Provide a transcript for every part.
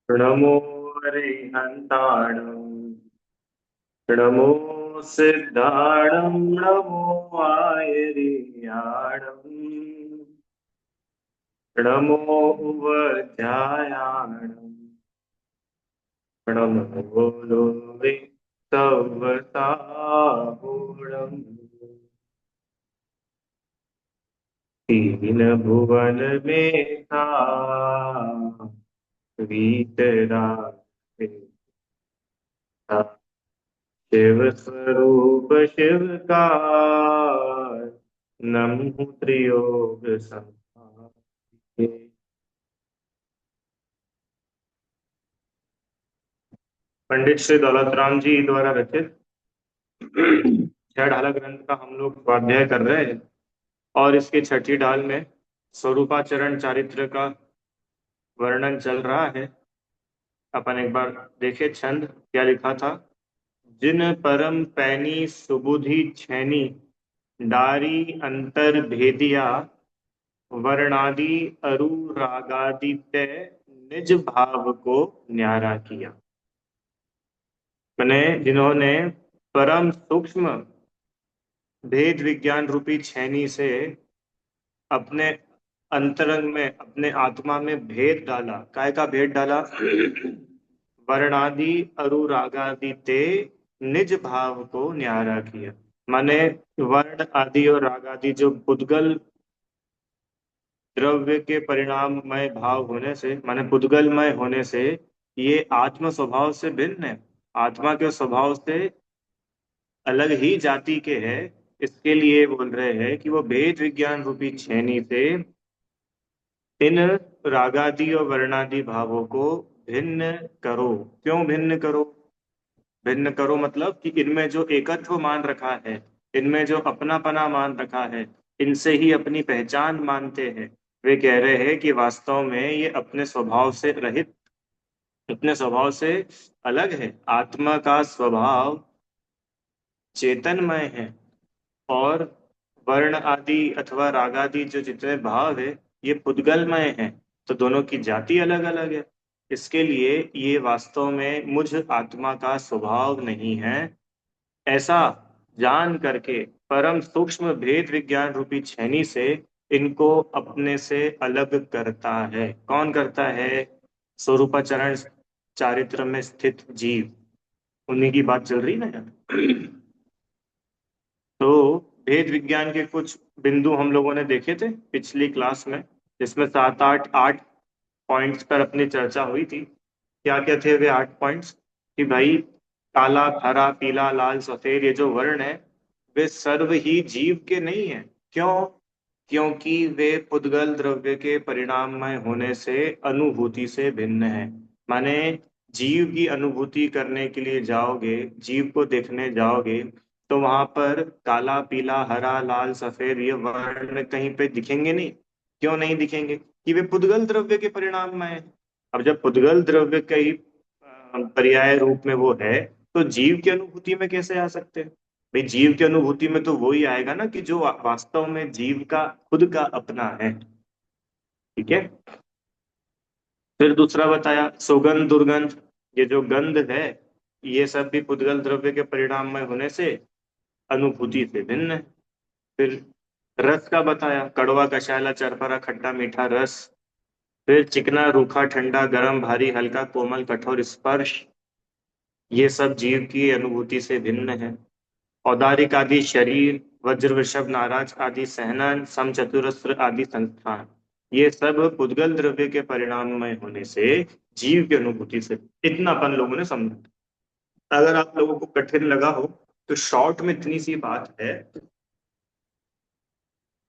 नमो अरिहन्ताणं नमो सिद्धाणं नमो आयर्याणं नमो उवध्यायाणं नमो लोके सवसाहुणम् तीन भुवन में था वीतराग था शिव स्वरूप शिव का नमः त्रियोग संहारे। पंडित श्री दौलत राम जी द्वारा रचित छह ढाला ग्रंथ का हम लोग स्वाध्याय कर रहे हैं और इसके छठी ढाल में स्वरूपाचरण चारित्र का वर्णन चल रहा है। अपन एक बार देखे छंद क्या लिखा था। जिन परम पैनी सुबुधि छैनी डारी अंतर भेदिया वर्णादि अनुरागादि तय निज भाव को न्यारा किया। मैंने जिन्होंने परम सूक्ष्म भेद विज्ञान रूपी छेनी से अपने अंतरंग में अपने आत्मा में भेद डाला। काय का भेद डाला? वर्णादि अनुरागादि ते निज भाव को न्यारा किया। माने वर्ण आदि और राग आदि जो पुद्गल द्रव्य के परिणाममय भाव होने से, माने पुद्गलमय होने से, ये आत्म स्वभाव से भिन्न है, आत्मा के स्वभाव से अलग ही जाति के हैं। इसके लिए बोल रहे हैं कि वो भेद विज्ञान रूपी छेनी से इन रागादि और वर्णादि भावों को भिन्न करो। क्यों भिन्न करो? भिन्न करो मतलब कि इनमें जो एकत्व मान रखा है, इनमें जो अपनापना मान रखा है, इनसे ही अपनी पहचान मानते हैं। वे कह रहे हैं कि वास्तव में ये अपने स्वभाव से रहित, अपने स्वभाव से अलग है। आत्मा का स्वभाव चेतनमय है और वर्ण आदि अथवा राग आदि जो जितने भाव है ये पुद्गलमय है। तो दोनों की जाति अलग अलग है। इसके लिए ये वास्तव में मुझ आत्मा का स्वभाव नहीं है। ऐसा जान करके परम सूक्ष्म भेद विज्ञान रूपी छेनी से इनको अपने से अलग करता है। कौन करता है? स्वरूपाचरण चारित्र में स्थित जीव, उन्हीं की बात चल रही ना यार। तो भेद विज्ञान के कुछ बिंदु हम लोगों ने देखे थे पिछली क्लास में, जिसमें सात आठ आठ पॉइंट्स पर अपनी चर्चा हुई थी। क्या क्या थे वे आठ पॉइंट्स? कि भाई काला हरा पीला लाल सफेद ये जो वर्ण है वे सर्व ही जीव के नहीं है। क्यों? क्योंकि वे पुद्गल द्रव्य के परिणाममय होने से अनुभूति से भिन्न है। माने जीव की अनुभूति करने के लिए जाओगे, जीव को देखने जाओगे, तो वहां पर काला पीला हरा लाल सफेद ये वर्ण कहीं पे दिखेंगे नहीं। क्यों नहीं दिखेंगे? कि वे पुद्गल द्रव्य के परिणाम में है। अब जब पुद्गल द्रव्य का ही पर्याय रूप में वो है, तो जीव की अनुभूति में कैसे आ सकते हैं? भाई जीव की अनुभूति में तो वो ही आएगा ना कि जो वास्तव में जीव का खुद का अपना है। ठीक है। फिर दूसरा बताया सुगंध दुर्गंध, ये जो गंध है ये सब भी पुद्गल द्रव्य के परिणाम में होने से अनुभूति से भिन्न है। फिर रस का बताया, कड़वा कषायला चरपरा खट्टा मीठा रस। फिर चिकना रूखा ठंडा गरम भारी हल्का कोमल कठोर स्पर्श, ये सब जीव की अनुभूति से भिन्न है। औदारिक आदि शरीर, वज्र वृषभ नाराज आदि सहनन सम चतुरस्र आदि संस्थान, ये सब पुद्गल द्रव्य के परिणाममय होने से जीव की अनुभूति से। इतना अपन लोगों ने समझा। अगर आप लोगों को कठिन लगा हो तो शॉर्ट में इतनी सी बात है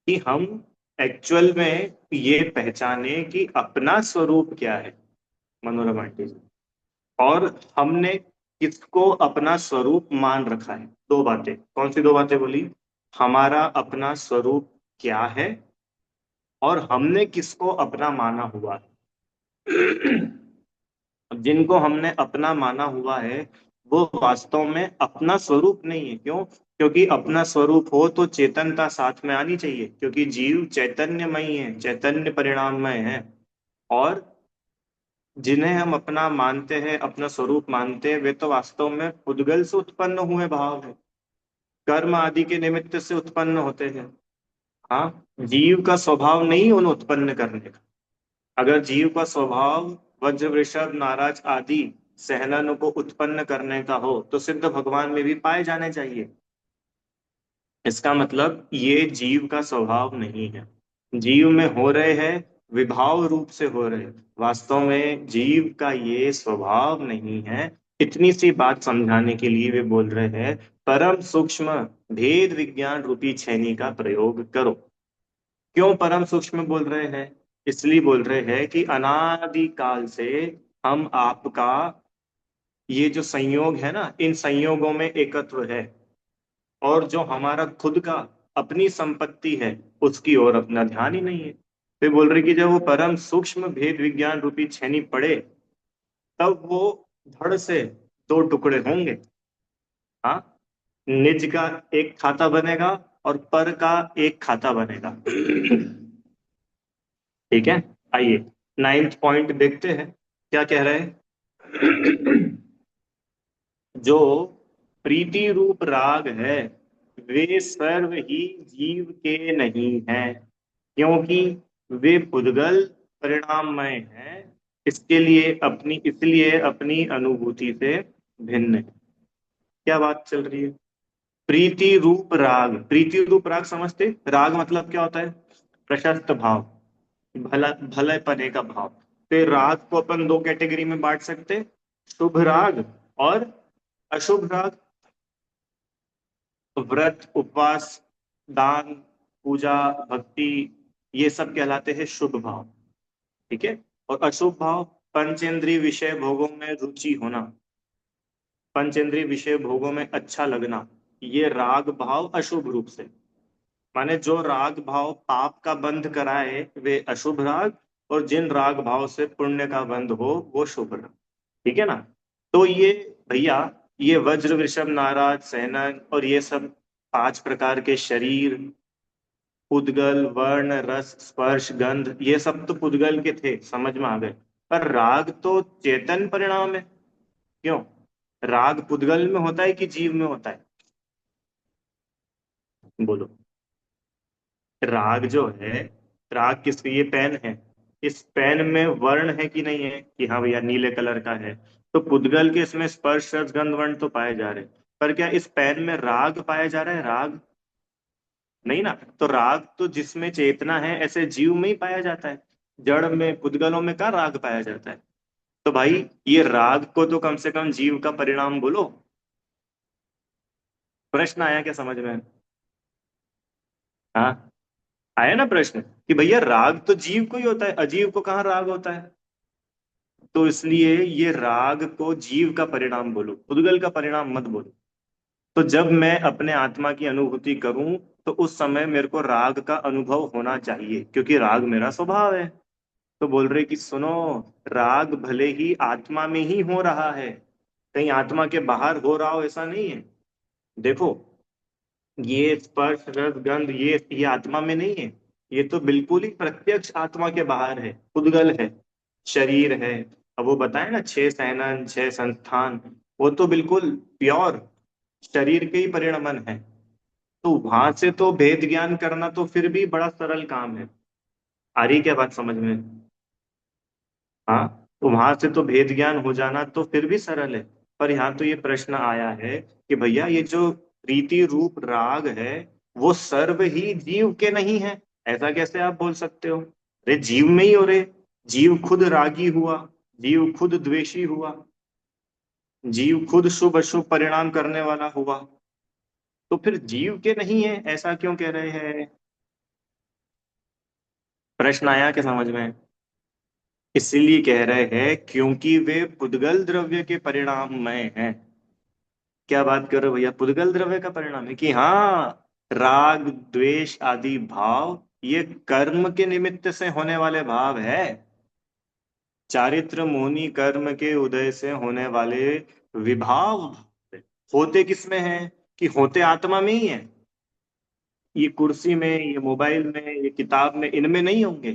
कि हम एक्चुअल में ये पहचाने कि अपना स्वरूप क्या है। मनोरमा आंटी जी, और हमने किसको अपना स्वरूप मान रखा है। दो बातें, कौन सी दो बातें बोली? हमारा अपना स्वरूप क्या है और हमने किसको अपना माना हुआ है। जिनको हमने अपना माना हुआ है वो वास्तव में अपना स्वरूप नहीं है। क्यों? क्योंकि अपना स्वरूप हो तो चेतनता साथ में आनी चाहिए, क्योंकि जीव चैतन्यमय है, चैतन्य परिणाममय है। और जिन्हें हम अपना मानते हैं, अपना स्वरूप मानते हैं, वे तो वास्तव में उद्गल से उत्पन्न हुए भाव है, कर्म आदि के निमित्त से उत्पन्न होते हैं। हाँ, जीव का स्वभाव नहीं उन्हें उत्पन्न करने का। अगर जीव का स्वभाव वज्र वृषभ नाराज आदि सहनन को उत्पन्न करने का हो तो सिद्ध भगवान में भी पाए जाने चाहिए। इसका मतलब ये जीव का स्वभाव नहीं है। जीव में हो रहे हैं, विभाव रूप से हो रहे हैं, वास्तव में जीव का ये स्वभाव नहीं है। इतनी सी बात समझाने के लिए वे बोल रहे हैं परम सूक्ष्म भेद विज्ञान रूपी छेनी का प्रयोग करो। क्यों परम सूक्ष्म बोल रहे हैं? इसलिए बोल रहे हैं कि अनादि काल से हम आपका ये जो संयोग है ना, इन संयोगों में एकत्व है, और जो हमारा खुद का अपनी संपत्ति है उसकी ओर अपना ध्यान ही नहीं है। फिर बोल रहे कि जब वो परम सूक्ष्म भेद विज्ञान रूपी छेनी पड़े तब वो धड़ से दो टुकड़े होंगे। हाँ, निज का एक खाता बनेगा और पर का एक खाता बनेगा। ठीक है, आइए नाइन्थ पॉइंट देखते हैं क्या कह रहे हैं। जो प्रीति रूप राग है वे सर्व ही जीव के नहीं हैं, क्योंकि वे पुद्गल परिणाममय हैं, इसलिए अपनी अनुभूति से भिन्न है। क्या बात चल रही है? प्रीति रूप राग, प्रीति रूप राग समझते? राग मतलब क्या होता है? प्रशस्त भाव, भला भले पने का भाव। तो राग को अपन दो कैटेगरी में बांट सकते हैं, शुभ राग और अशुभ राग। तो व्रत, उपवास, दान, पूजा, भक्ति, ये सब कहलाते हैं शुभ भाव। ठीक है। और अशुभ भाव, पंचेंद्रिय विषय भोगों में रुचि होना, पंचेंद्रिय विषय भोगों में अच्छा लगना, ये राग भाव अशुभ रूप से। माने जो राग भाव पाप का बंध कराए वे अशुभ राग, और जिन राग भाव से पुण्य का बंध हो वो शुभ राग। ठीक है ना? तो ये भैया, ये वज्र वृषभ नाराज सहनन और ये सब पांच प्रकार के शरीर, पुद्गल वर्ण रस स्पर्श गंध, ये सब तो पुद्गल के थे, समझ में आ गए। पर राग तो चेतन परिणाम है। क्यों? राग पुद्गल में होता है कि जीव में होता है? बोलो। राग जो है, राग किस, ये पेन है, इस पेन में वर्ण है कि नहीं है कि हाँ भैया नीले कलर का है? तो पुद्गल के इसमें स्पर्श रस गंध वर्ण तो पाए जा रहे हैं, पर क्या इस पेन में राग पाया जा रहा है? राग नहीं ना। तो राग तो जिसमें चेतना है ऐसे जीव में ही पाया जाता है, जड़ में पुद्गलों में कहाँ राग पाया जाता है? तो भाई ये राग को तो कम से कम जीव का परिणाम बोलो। प्रश्न आया क्या समझ में? हाँ, आया ना प्रश्न कि भैया राग तो जीव को ही होता है, अजीव को कहाँ राग होता है? तो इसलिए ये राग को जीव का परिणाम बोलो, पुद्गल का परिणाम मत बोलो। तो जब मैं अपने आत्मा की अनुभूति करूं तो उस समय मेरे को राग का अनुभव होना चाहिए, क्योंकि राग मेरा स्वभाव है। तो बोल रहे कि सुनो, राग भले ही आत्मा में ही हो रहा है, कहीं आत्मा के बाहर हो रहा हो ऐसा नहीं है। देखो, ये स्पर्श रस गंध ये आत्मा में नहीं है, ये तो बिल्कुल ही प्रत्यक्ष आत्मा के बाहर है, उद्गल है, शरीर है। अब वो बताए ना, छह सहनन छह संस्थान, वो तो बिल्कुल प्योर शरीर के ही परिणमन है। तो वहां से तो भेद ज्ञान करना तो फिर भी बड़ा सरल काम है। आ रही क्या बात समझ में? हाँ, तो वहां से तो भेद ज्ञान हो जाना तो फिर भी सरल है। पर यहाँ तो ये प्रश्न आया है कि भैया ये जो प्रीति रूप राग है वो सर्व ही जीव के नहीं है, ऐसा कैसे आप बोल सकते हो? अरे जीव में ही हो रहे, जीव खुद रागी हुआ, जीव खुद द्वेषी हुआ, जीव खुद शुभ अशुभ परिणाम करने वाला हुआ, तो फिर जीव के नहीं है ऐसा क्यों कह रहे हैं? प्रश्न आया क्या समझ में? इसीलिए कह रहे हैं क्योंकि वे पुद्गल द्रव्य के परिणाममय हैं। क्या बात कर रहे हो भैया? पुद्गल द्रव्य का परिणाम है कि हाँ, राग द्वेष आदि भाव ये कर्म के निमित्त से होने वाले भाव है, चारित्र मोहनी कर्म के उदय से होने वाले विभाव होते किसमें हैं? कि होते आत्मा में ही है। ये कुर्सी में, ये मोबाइल में, ये किताब में, इनमें नहीं होंगे,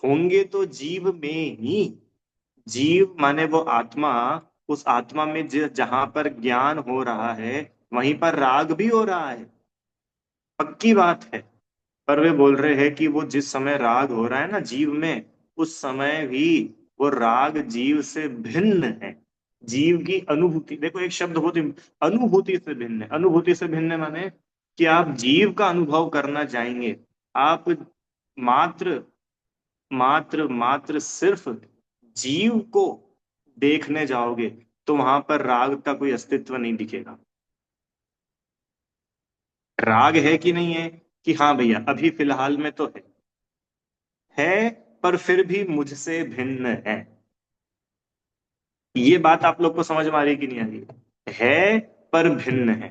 होंगे तो जीव में ही। जीव माने वो आत्मा, उस आत्मा में जहां पर ज्ञान हो रहा है वहीं पर राग भी हो रहा है, पक्की बात है। पर वे बोल रहे हैं कि वो जिस समय राग हो रहा है ना जीव में, उस समय भी वो राग जीव से भिन्न है। जीव की अनुभूति, देखो एक शब्द होती, अनुभूति से भिन्न है। अनुभूति से भिन्न है माने कि आप जीव का अनुभव करना चाहेंगे, आप मात्र मात्र मात्र सिर्फ जीव को देखने जाओगे तो वहां पर राग का कोई अस्तित्व नहीं दिखेगा। राग है कि नहीं है, कि हाँ भैया अभी फिलहाल में तो है, पर फिर भी मुझसे भिन्न है। ये बात आप लोग को समझ में आ रही कि नहीं आ रही है? पर भिन्न है।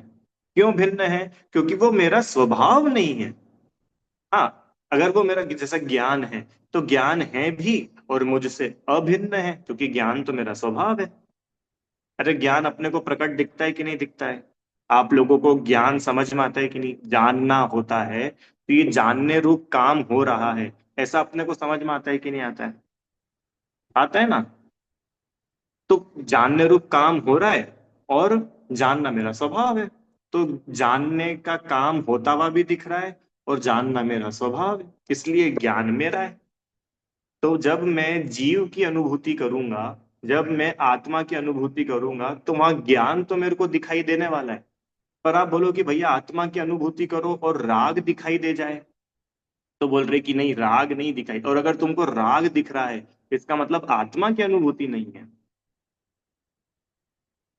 क्यों भिन्न है? क्योंकि वो मेरा स्वभाव नहीं है। हाँ, अगर वो मेरा जैसा ज्ञान है, तो ज्ञान है भी और मुझसे अभिन्न है, क्योंकि ज्ञान तो मेरा स्वभाव है। अरे ज्ञान अपने को प्रकट दिखता है कि नहीं दिखता है? आप लोगों को ज्ञान समझ में आता है कि नहीं? जानना होता है तो ये जानने रूप काम हो रहा है, ऐसा अपने को समझ में आता है कि नहीं आता है? आता है ना? तो जानने रूप काम हो रहा है, और जानना मेरा स्वभाव है। तो जानने का काम होता हुआ भी दिख रहा है, और जानना मेरा स्वभाव है, इसलिए ज्ञान मेरा है। तो जब मैं जीव की अनुभूति करूंगा, जब मैं आत्मा की अनुभूति करूंगा, तो वहां ज्ञान तो मेरे को दिखाई देने वाला है। पर आप बोलो कि भैया आत्मा की अनुभूति करो और राग दिखाई दे जाए, तो बोल रहे कि नहीं राग नहीं दिखाई। और अगर तुमको राग दिख रहा है, इसका मतलब आत्मा की अनुभूति नहीं है।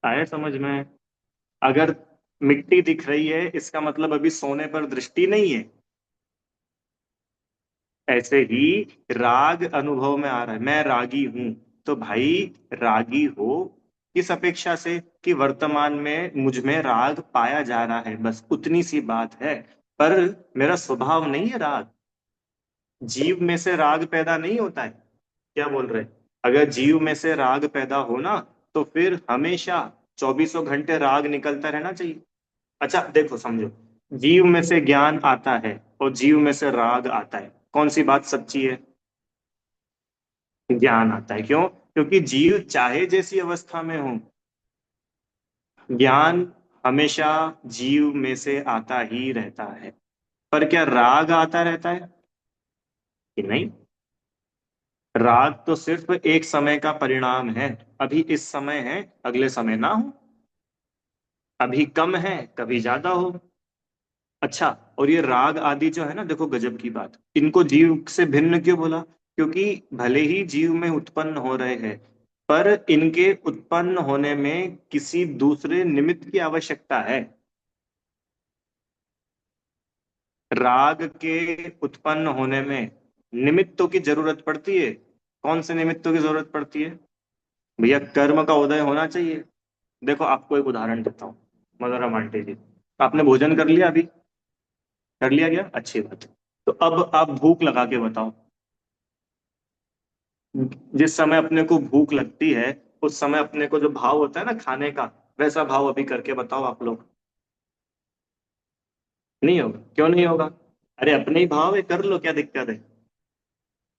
आया समझ में? अगर मिट्टी दिख रही है, इसका मतलब अभी सोने पर दृष्टि नहीं है। ऐसे ही राग अनुभव में आ रहा है, मैं रागी हूं, तो भाई रागी हो किस अपेक्षा से, कि वर्तमान में मुझ में राग पाया जा रहा है, बस उतनी सी बात है। पर मेरा स्वभाव नहीं है राग। जीव में से राग पैदा नहीं होता है। क्या बोल रहे? अगर जीव में से राग पैदा हो ना, तो फिर हमेशा चौबीसों घंटे राग निकलता रहना चाहिए। अच्छा देखो समझो, जीव में से ज्ञान आता है और जीव में से राग आता है, कौन सी बात सच्ची है? ज्ञान आता है। क्यों? क्योंकि जीव चाहे जैसी अवस्था में हो, ज्ञान हमेशा जीव में से आता ही रहता है। पर क्या राग आता रहता है कि नहीं? राग तो सिर्फ एक समय का परिणाम है। अभी इस समय है, अगले समय ना हो। अभी कम है, कभी ज्यादा हो। अच्छा, और ये राग आदि जो है ना, देखो गजब की बात, इनको जीव से भिन्न क्यों बोला? क्योंकि भले ही जीव में उत्पन्न हो रहे हैं, पर इनके उत्पन्न होने में किसी दूसरे निमित्त की आवश्यकता है। राग के उत्पन्न होने में निमित्तों की जरूरत पड़ती है। कौन से निमित्तों की जरूरत पड़ती है? भैया कर्म का उदय होना चाहिए। देखो आपको एक उदाहरण देता हूँ, मनोरम आंटी जी, आपने भोजन कर लिया अभी? कर लिया गया, अच्छी बात है। तो अब आप भूख लगा के बताओ, जिस समय अपने को भूख लगती है, उस समय अपने को जो भाव होता है ना खाने का, वैसा भाव अभी करके बताओ आप लोग। नहीं होगा, क्यों नहीं होगा? अरे अपने ही भाव है, कर लो, क्या दिक्कत है?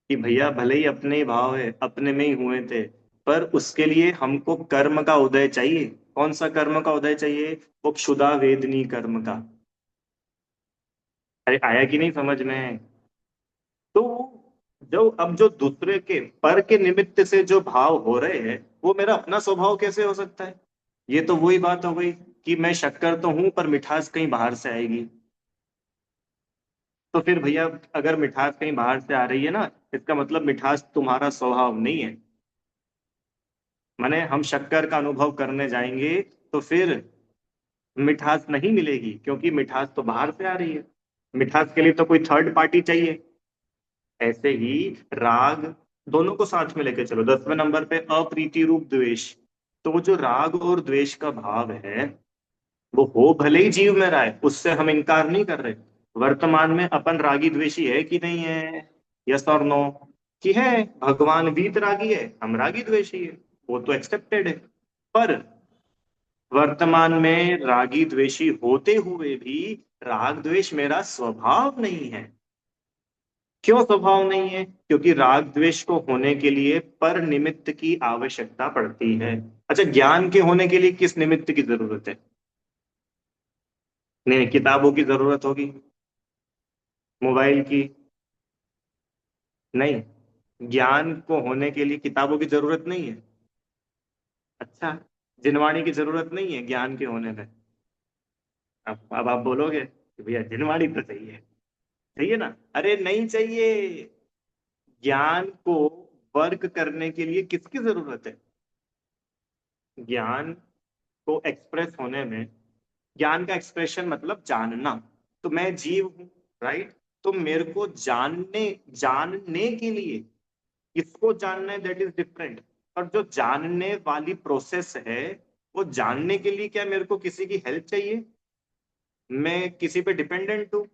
कि भैया भले ही अपने ही भाव है, अपने में ही हुए थे, पर उसके लिए हमको कर्म का उदय चाहिए। कौन सा कर्म का उदय चाहिए? वो क्षुधा वेदनी कर्म का। अरे आया कि नहीं समझ में? तो जो अब जो दूसरे के पर के निमित्त से जो भाव हो रहे हैं, वो मेरा अपना स्वभाव कैसे हो सकता है? ये तो वही बात हो गई कि मैं शक्कर तो हूं पर मिठास कहीं बाहर से आएगी। तो फिर भैया अगर मिठास कहीं बाहर से आ रही है ना, इसका मतलब मिठास तुम्हारा स्वभाव नहीं है। माने हम शक्कर का अनुभव करने जाएंगे तो फिर मिठास नहीं मिलेगी, क्योंकि मिठास तो बाहर से आ रही है। मिठास के लिए तो कोई थर्ड पार्टी चाहिए। ऐसे ही राग, दोनों को साथ में लेके चलो, 10वें नंबर पे अप्रीति रूप द्वेष। तो वो जो राग और द्वेष का भाव है, वो हो भले ही जीव में रहा है, उससे हम इनकार नहीं कर रहे। वर्तमान में अपन रागी द्वेषी है कि नहीं है? यस और नो? कि है। भगवान वीत रागी है, हम रागी द्वेषी है, वो तो एक्सेप्टेड है। पर वर्तमान में रागी द्वेषी होते हुए भी राग द्वेष मेरा स्वभाव नहीं है। क्यों स्वभाव नहीं है? क्योंकि राग द्वेष को होने के लिए पर निमित्त की आवश्यकता पड़ती है। अच्छा, ज्ञान के होने के लिए किस निमित्त की जरूरत है? नहीं, किताबों की जरूरत होगी, मोबाइल की। नहीं, ज्ञान को होने के लिए किताबों की जरूरत नहीं है। अच्छा, जिनवाणी की जरूरत नहीं है ज्ञान के होने में? अब आप बोलोगे कि भैया जिनवाणी तो चाहिए। चाहिए ना? अरे नहीं चाहिए। ज्ञान को वर्क करने के लिए किसकी जरूरत है? ज्ञान को एक्सप्रेस होने में, ज्ञान का एक्सप्रेशन मतलब जानना। तो मैं जीव हूं, राइट? तो मेरे को जानने जानने के लिए, किसको जानना है दैट इज डिफरेंट। और जो जानने वाली प्रोसेस है, वो जानने के लिए क्या मेरे को किसी की हेल्प चाहिए? मैं किसी पे डिपेंडेंट हूँ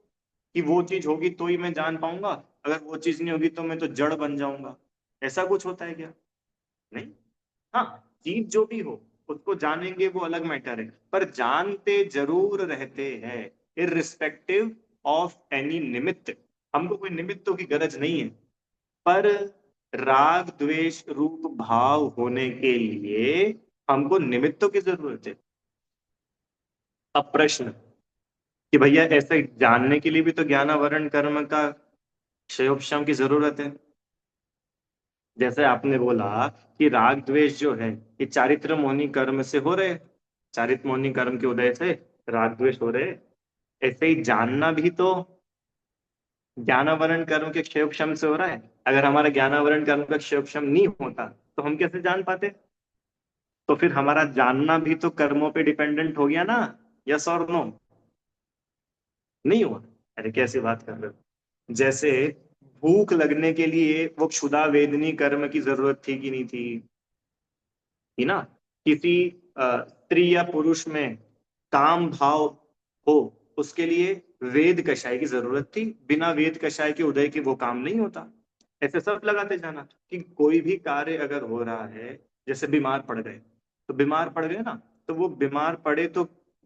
कि वो चीज होगी तो ही मैं जान पाऊंगा, अगर वो चीज नहीं होगी तो मैं तो जड़ बन जाऊंगा। ऐसा कुछ होता है क्या? नहीं। हाँ, चीज जो भी हो उसको जानेंगे वो अलग मैटर है, पर जानते जरूर रहते हैं, इररिस्पेक्टिव ऑफ एनी निमित्त। हमको कोई निमित्तों की गरज नहीं है, पर राग द्वेष रूप भाव होने के लिए हमको निमित्तों की जरूरत है। अब प्रश्न कि भैया ऐसे जानने के लिए भी तो ज्ञानावरण कर्म का क्षयोपशम की जरूरत है। जैसे आपने बोला कि राग द्वेष जो है ये चारित्र मोहनी कर्म से हो रहे, चारित्र मोहनी कर्म के उदय से राग द्वेष हो रहे। ऐसे ही जानना भी तो ज्ञानावरण कर्म के क्षयोपशम से हो रहा है। अगर हमारा ज्ञानावरण कर्म का क्षयोपशम नहीं होता तो हम कैसे जान पाते? तो फिर हमारा जानना भी तो कर्मों पे डिपेंडेंट हो गया ना। यस और नो? नहीं हुआ? अरे कैसी बात कर रहे हो? जैसे भूख लगने के लिए वो क्षुधा वेदनी कर्म की जरूरत थी कि नहीं थी? थी ना। किसी स्त्री या पुरुष में काम भाव हो, उसके लिए वेद कषाय की जरूरत थी। बिना वेद कषाय के उदय के वो काम नहीं होता। ऐसे सब लगाते जाना कि कोई भी कार्य अगर हो रहा है, जैसे बीमार पड़ गए, तो बीमार पड़ गए ना, तो वो बीमार पड़े तो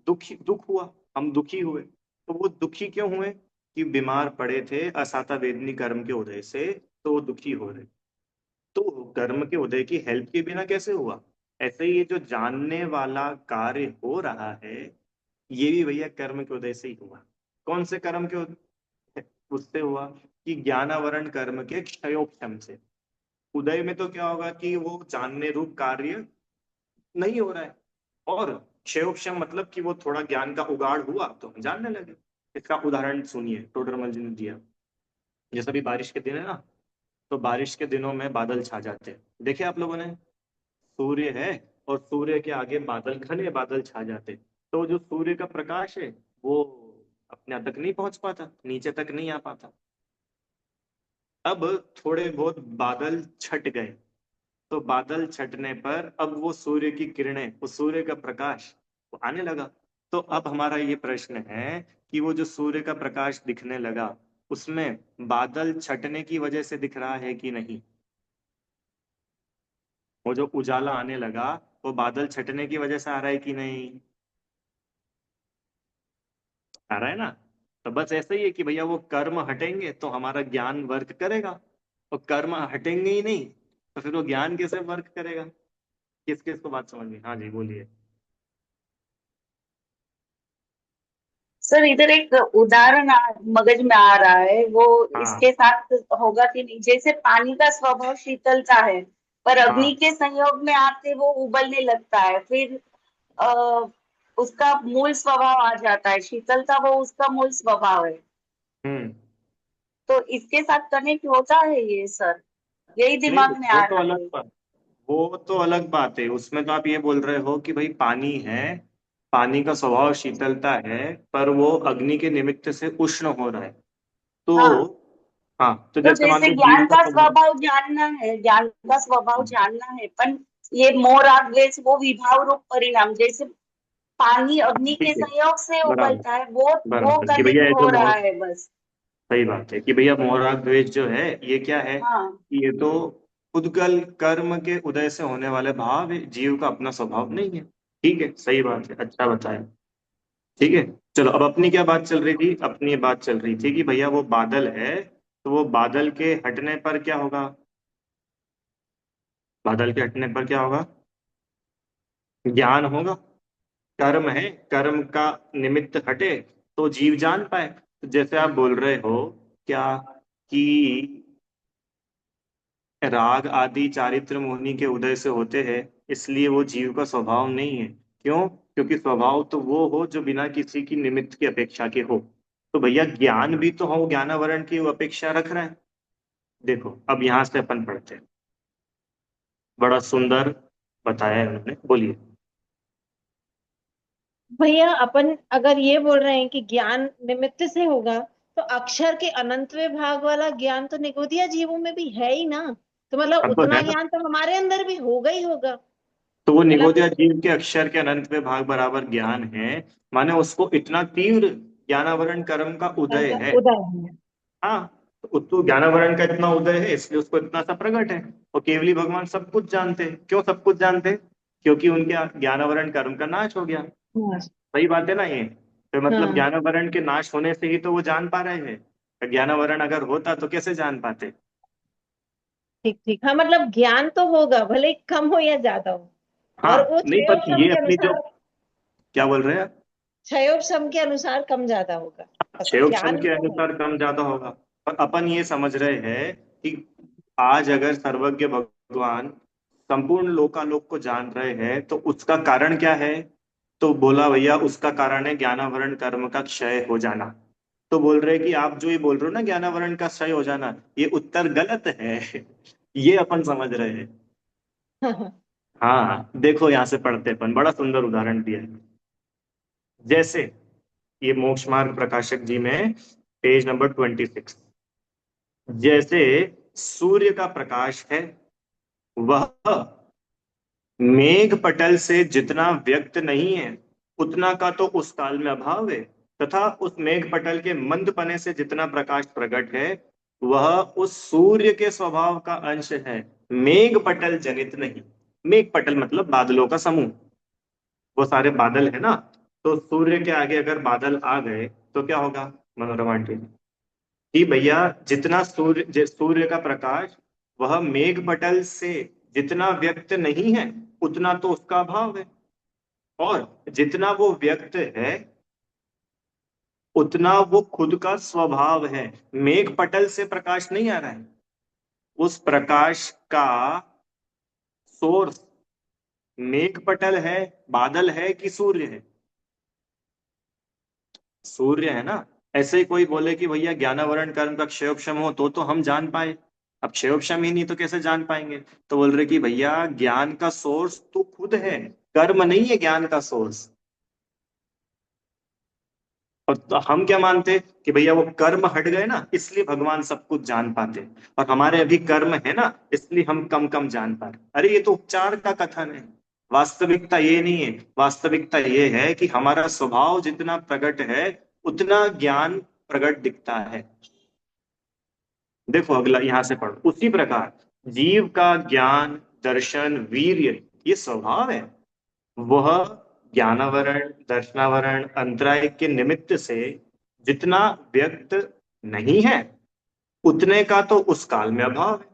दुख हुआ, हम दुखी हुए। तो वो दुखी क्यों हुए? कि बीमार पड़े थे असाता वेदनी कर्म के उदय से, तो वो दुखी हो रहे। तो कर्म के उदय की हेल्प के बिना कैसे हुआ? ऐसे ही ये जो जानने वाला कार्य हो रहा है, ये भी भैया कर्म के उदय से ही हुआ। कौन से कर्म के उससे हुआ? कि ज्ञानावरण कर्म के क्षयोपशम से। उदय में तो क्या होगा कि वो जानने रूप कार्य नहीं हो रहा है, और क्षयोपशम मतलब कि वो थोड़ा ज्ञान का उगाड़ हुआ तो हम जानने लगे। इसका उदाहरण सुनिए, टोडरमल जी ने दिया। जैसे अभी बारिश के दिन है ना, तो बारिश के दिनों में बादल छा जाते हैं, देखे आप लोगों ने? सूर्य है और सूर्य के आगे बादल, घने बादल छा जाते, तो जो सूर्य का प्रकाश है वो अपने तक नहीं पहुंच पाता, नीचे तक नहीं आ पाता। अब थोड़े बहुत बादल छट गए, तो बादल छटने पर अब वो सूर्य की किरणें, वो सूर्य का प्रकाश वो आने लगा। तो अब हमारा ये प्रश्न है कि वो जो सूर्य का प्रकाश दिखने लगा, उसमें बादल छटने की वजह से दिख रहा है कि नहीं? वो जो उजाला आने लगा, वो बादल छटने की वजह से आ रहा है कि नहीं? आ रहा है ना। तो बस ऐसे ही है कि भैया वो कर्म हटेंगे तो हमारा ज्ञान वर्क करेगा, और कर्म हटेंगे ही नहीं तो फिर वो ज्ञान कैसे वर्क करेगा? किस किस को बात समझ में? हाँ जी, बोलिए। सर इधर एक उदाहरण मगज में आ रहा है, वो हाँ इसके साथ होगा कि नहीं। जैसे पानी का स्वभाव शीतलता है, पर अग्नि हाँ। के संयोग में आते वो उबलने लगता है, फिर आ, उसका मूल स्वभाव आ जाता है शीतलता, वो उसका मूल स्वभाव है। हम्म। तो इसके साथ कनेक्ट होता है ये सर, यही नहीं, दिमाग में वो आ तो रहा अलग है। बात, वो तो अलग बात है। उसमें तो आप ये बोल रहे हो कि भाई पानी है, पानी का स्वभाव शीतलता है, पर वो अग्नि के निमित्त से उष्ण हो रहा है। तो हाँ, हाँ, तो तो जैसे मान जैसे लो जीव ज्ञान का का स्वभाव। स्वभाव जानना है, ज्ञान का स्वभाव जानना है, पर ये मोह राग द्वेष वो विभाव रूप परिणाम, जैसे पानी अग्नि के ठीक है, संयोग से बराबर, उबलता है, वो बराबर कि भैया कनेक्ट ये हो जो रहा मोह, है बस। सही बात है कि भैया मोहराग द्वेष जो है ये क्या है? हाँ कि ये तो उद्गल कर्म के उदय से होने वाले भाव है, जीव का अपना स्वभाव नहीं है। ठीक है, सही बात है, अच्छा बताया। ठीक है। चलो, अब अपनी क्या बात चल रही थी? अपनी ये बात चल रही थी कि भैया वो बादल है, तो वो बादल के हटने पर क्या होगा? बादल के हटने पर क्या होगा? ज्ञान होगा। कर्म है, कर्म का निमित्त हटे तो जीव जान पाए। तो जैसे आप बोल रहे हो क्या कि राग आदि चारित्र मोहिनी के उदय से होते हैं, इसलिए वो जीव का स्वभाव नहीं है। क्यों? क्योंकि स्वभाव तो वो हो जो बिना किसी की निमित्त की अपेक्षा के हो। तो भैया ज्ञान भी तो हो, ज्ञानावरण की वो अपेक्षा रख रहा है। देखो अब यहां से अपन पढ़ते हैं। बड़ा सुंदर बताया है उन्होंने, बोलिए। भैया अपन अगर ये बोल रहे हैं कि ज्ञान निमित्त से होगा, तो अक्षर के अनंतवें भाग वाला ज्ञान तो निगोदिया जीवों में भी है ही ना। तो मतलब अब तो उतना है ना। ज्ञान तो हमारे अंदर भी होगा ही होगा। तो वो मतलब निगोदिया जीव के अक्षर के अनंत में भाग बराबर ज्ञान है, माने उसको इतना तीव्र ज्ञानावरण कर्म का उदय उनका है। उदय है। हाँ, तो उसको ज्ञानावरण का इतना उदय है, इसलिए उसको इतना सा प्रकट है। और केवली भगवान सब कुछ जानते हैं। क्यों सब कुछ जानते हैं? क्योंकि उनके ज्ञानावरण कर्म का नाश हो गया। हाँ। सही बात है ना ये? तो मतलब हाँ, ज्ञानावरण के नाश होने से ही तो वो जान पा रहे हैं। ज्ञानावरण अगर होता तो कैसे जान पाते? ठीक ठीक। हाँ मतलब ज्ञान तो होगा, भले ही कम हो या ज्यादा हो। हाँ, और वो नहीं पर क्षयोपशम ये के अपनी जो, अनुसार, क्या बोल रहे हैं आप? क्षयोपशम के अनुसार कम ज्यादा होगा। बस क्षयोक्षम ज्ञान के तो है। अनुसार कम ज्यादा होगा। पर अपन ये समझ रहे हैं कि आज अगर सर्वज्ञ भगवान संपूर्ण लोकालोक को जान रहे हैं तो उसका कारण क्या है? तो बोला भैया उसका कारण है ज्ञानावरण कर्म का क्षय हो जाना। तो बोल रहे हैं कि आप जो ये बोल रहे हो ना ज्ञानावरण का क्षय हो जाना, ये उत्तर गलत है। ये अपन समझ रहे हैं। हाँ देखो यहां से पढ़ते अपन, बड़ा सुंदर उदाहरण दिया है। जैसे ये मोक्ष मार्ग प्रकाशक जी में पेज नंबर 26। जैसे सूर्य का प्रकाश है, वह मेघ पटल से जितना व्यक्त नहीं है उतना का तो उस काल में अभाव है। तथा उस मेघ पटल के मंदपने से जितना प्रकाश प्रकट है वह उस सूर्य के स्वभाव का अंश है, मेघ पटल जनित नहीं। मेघ पटल मतलब बादलों का समूह। वो सारे बादल है ना, तो सूर्य के आगे अगर बादल आ गए तो क्या होगा? मनोरमा आंटी, कि भैया जितना सूर्य का प्रकाश वह मेघ पटल से जितना व्यक्त नहीं है उतना तो उसका अभाव है। और जितना वो व्यक्त है उतना वो खुद का स्वभाव है। मेघ पटल से प्रकाश नहीं आ रहा है, उस प्रकाश का सोर्स मेघ पटल है, बादल है कि सूर्य है? सूर्य है ना। ऐसे ही कोई बोले कि भैया ज्ञानावरण कर्म का क्षयोक्षम हो तो हम जान पाए। अब क्षयोक्षम ही नहीं तो कैसे जान पाएंगे? तो बोल रहे कि भैया ज्ञान का सोर्स तो खुद है, कर्म नहीं है ज्ञान का सोर्स। और तो हम क्या मानते कि भैया वो कर्म हट गए ना इसलिए भगवान सब कुछ जान पाते, और हमारे अभी कर्म है ना इसलिए हम कम कम जान पा रहे। अरे ये तो उपचार का कथन है। वास्तविकता ये नहीं है। वास्तविकता ये है कि हमारा स्वभाव जितना प्रकट है उतना ज्ञान प्रकट दिखता है। देखो अगला यहां से पढ़ो, उसी प्रकार जीव का ज्ञान दर्शन वीर्य ये स्वभाव है। वह ज्ञानावरण दर्शनावरण अंतराय के निमित्त से जितना व्यक्त नहीं है उतने का तो उस काल में अभाव है।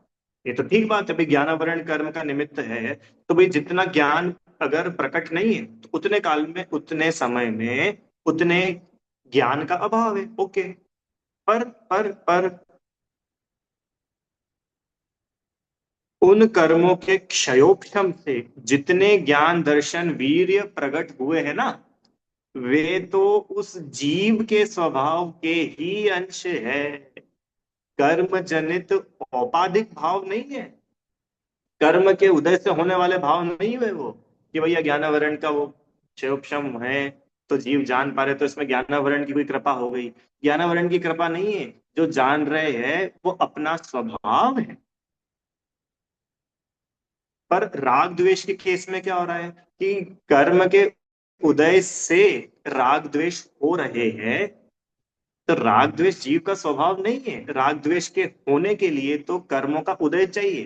ये तो ठीक बात है भाई, ज्ञानावरण कर्म का निमित्त है तो भाई जितना ज्ञान अगर प्रकट नहीं है तो उतने काल में उतने समय में उतने ज्ञान का अभाव है। ओके। पर उन कर्मों के क्षयोक्षम से जितने ज्ञान दर्शन वीर्य प्रकट हुए हैं ना, वे तो उस जीव के स्वभाव के ही अंश है। कर्म जनित औपाधिक भाव नहीं है। कर्म के उदय से होने वाले भाव नहीं हुए वो, कि भैया ज्ञानावरण का वो क्षयोक्षम है तो जीव जान पा रहे तो इसमें ज्ञानावरण की कोई कृपा हो गई। ज्ञानावरण की कृपा नहीं है। जो जान रहे हैं वो अपना स्वभाव है। पर राग द्वेष के केस में क्या हो रहा है कि कर्म के उदय से राग द्वेष हो रहे हैं। तो राग द्वेष जीव का स्वभाव नहीं है। राग द्वेष के होने के लिए तो कर्मों का उदय चाहिए,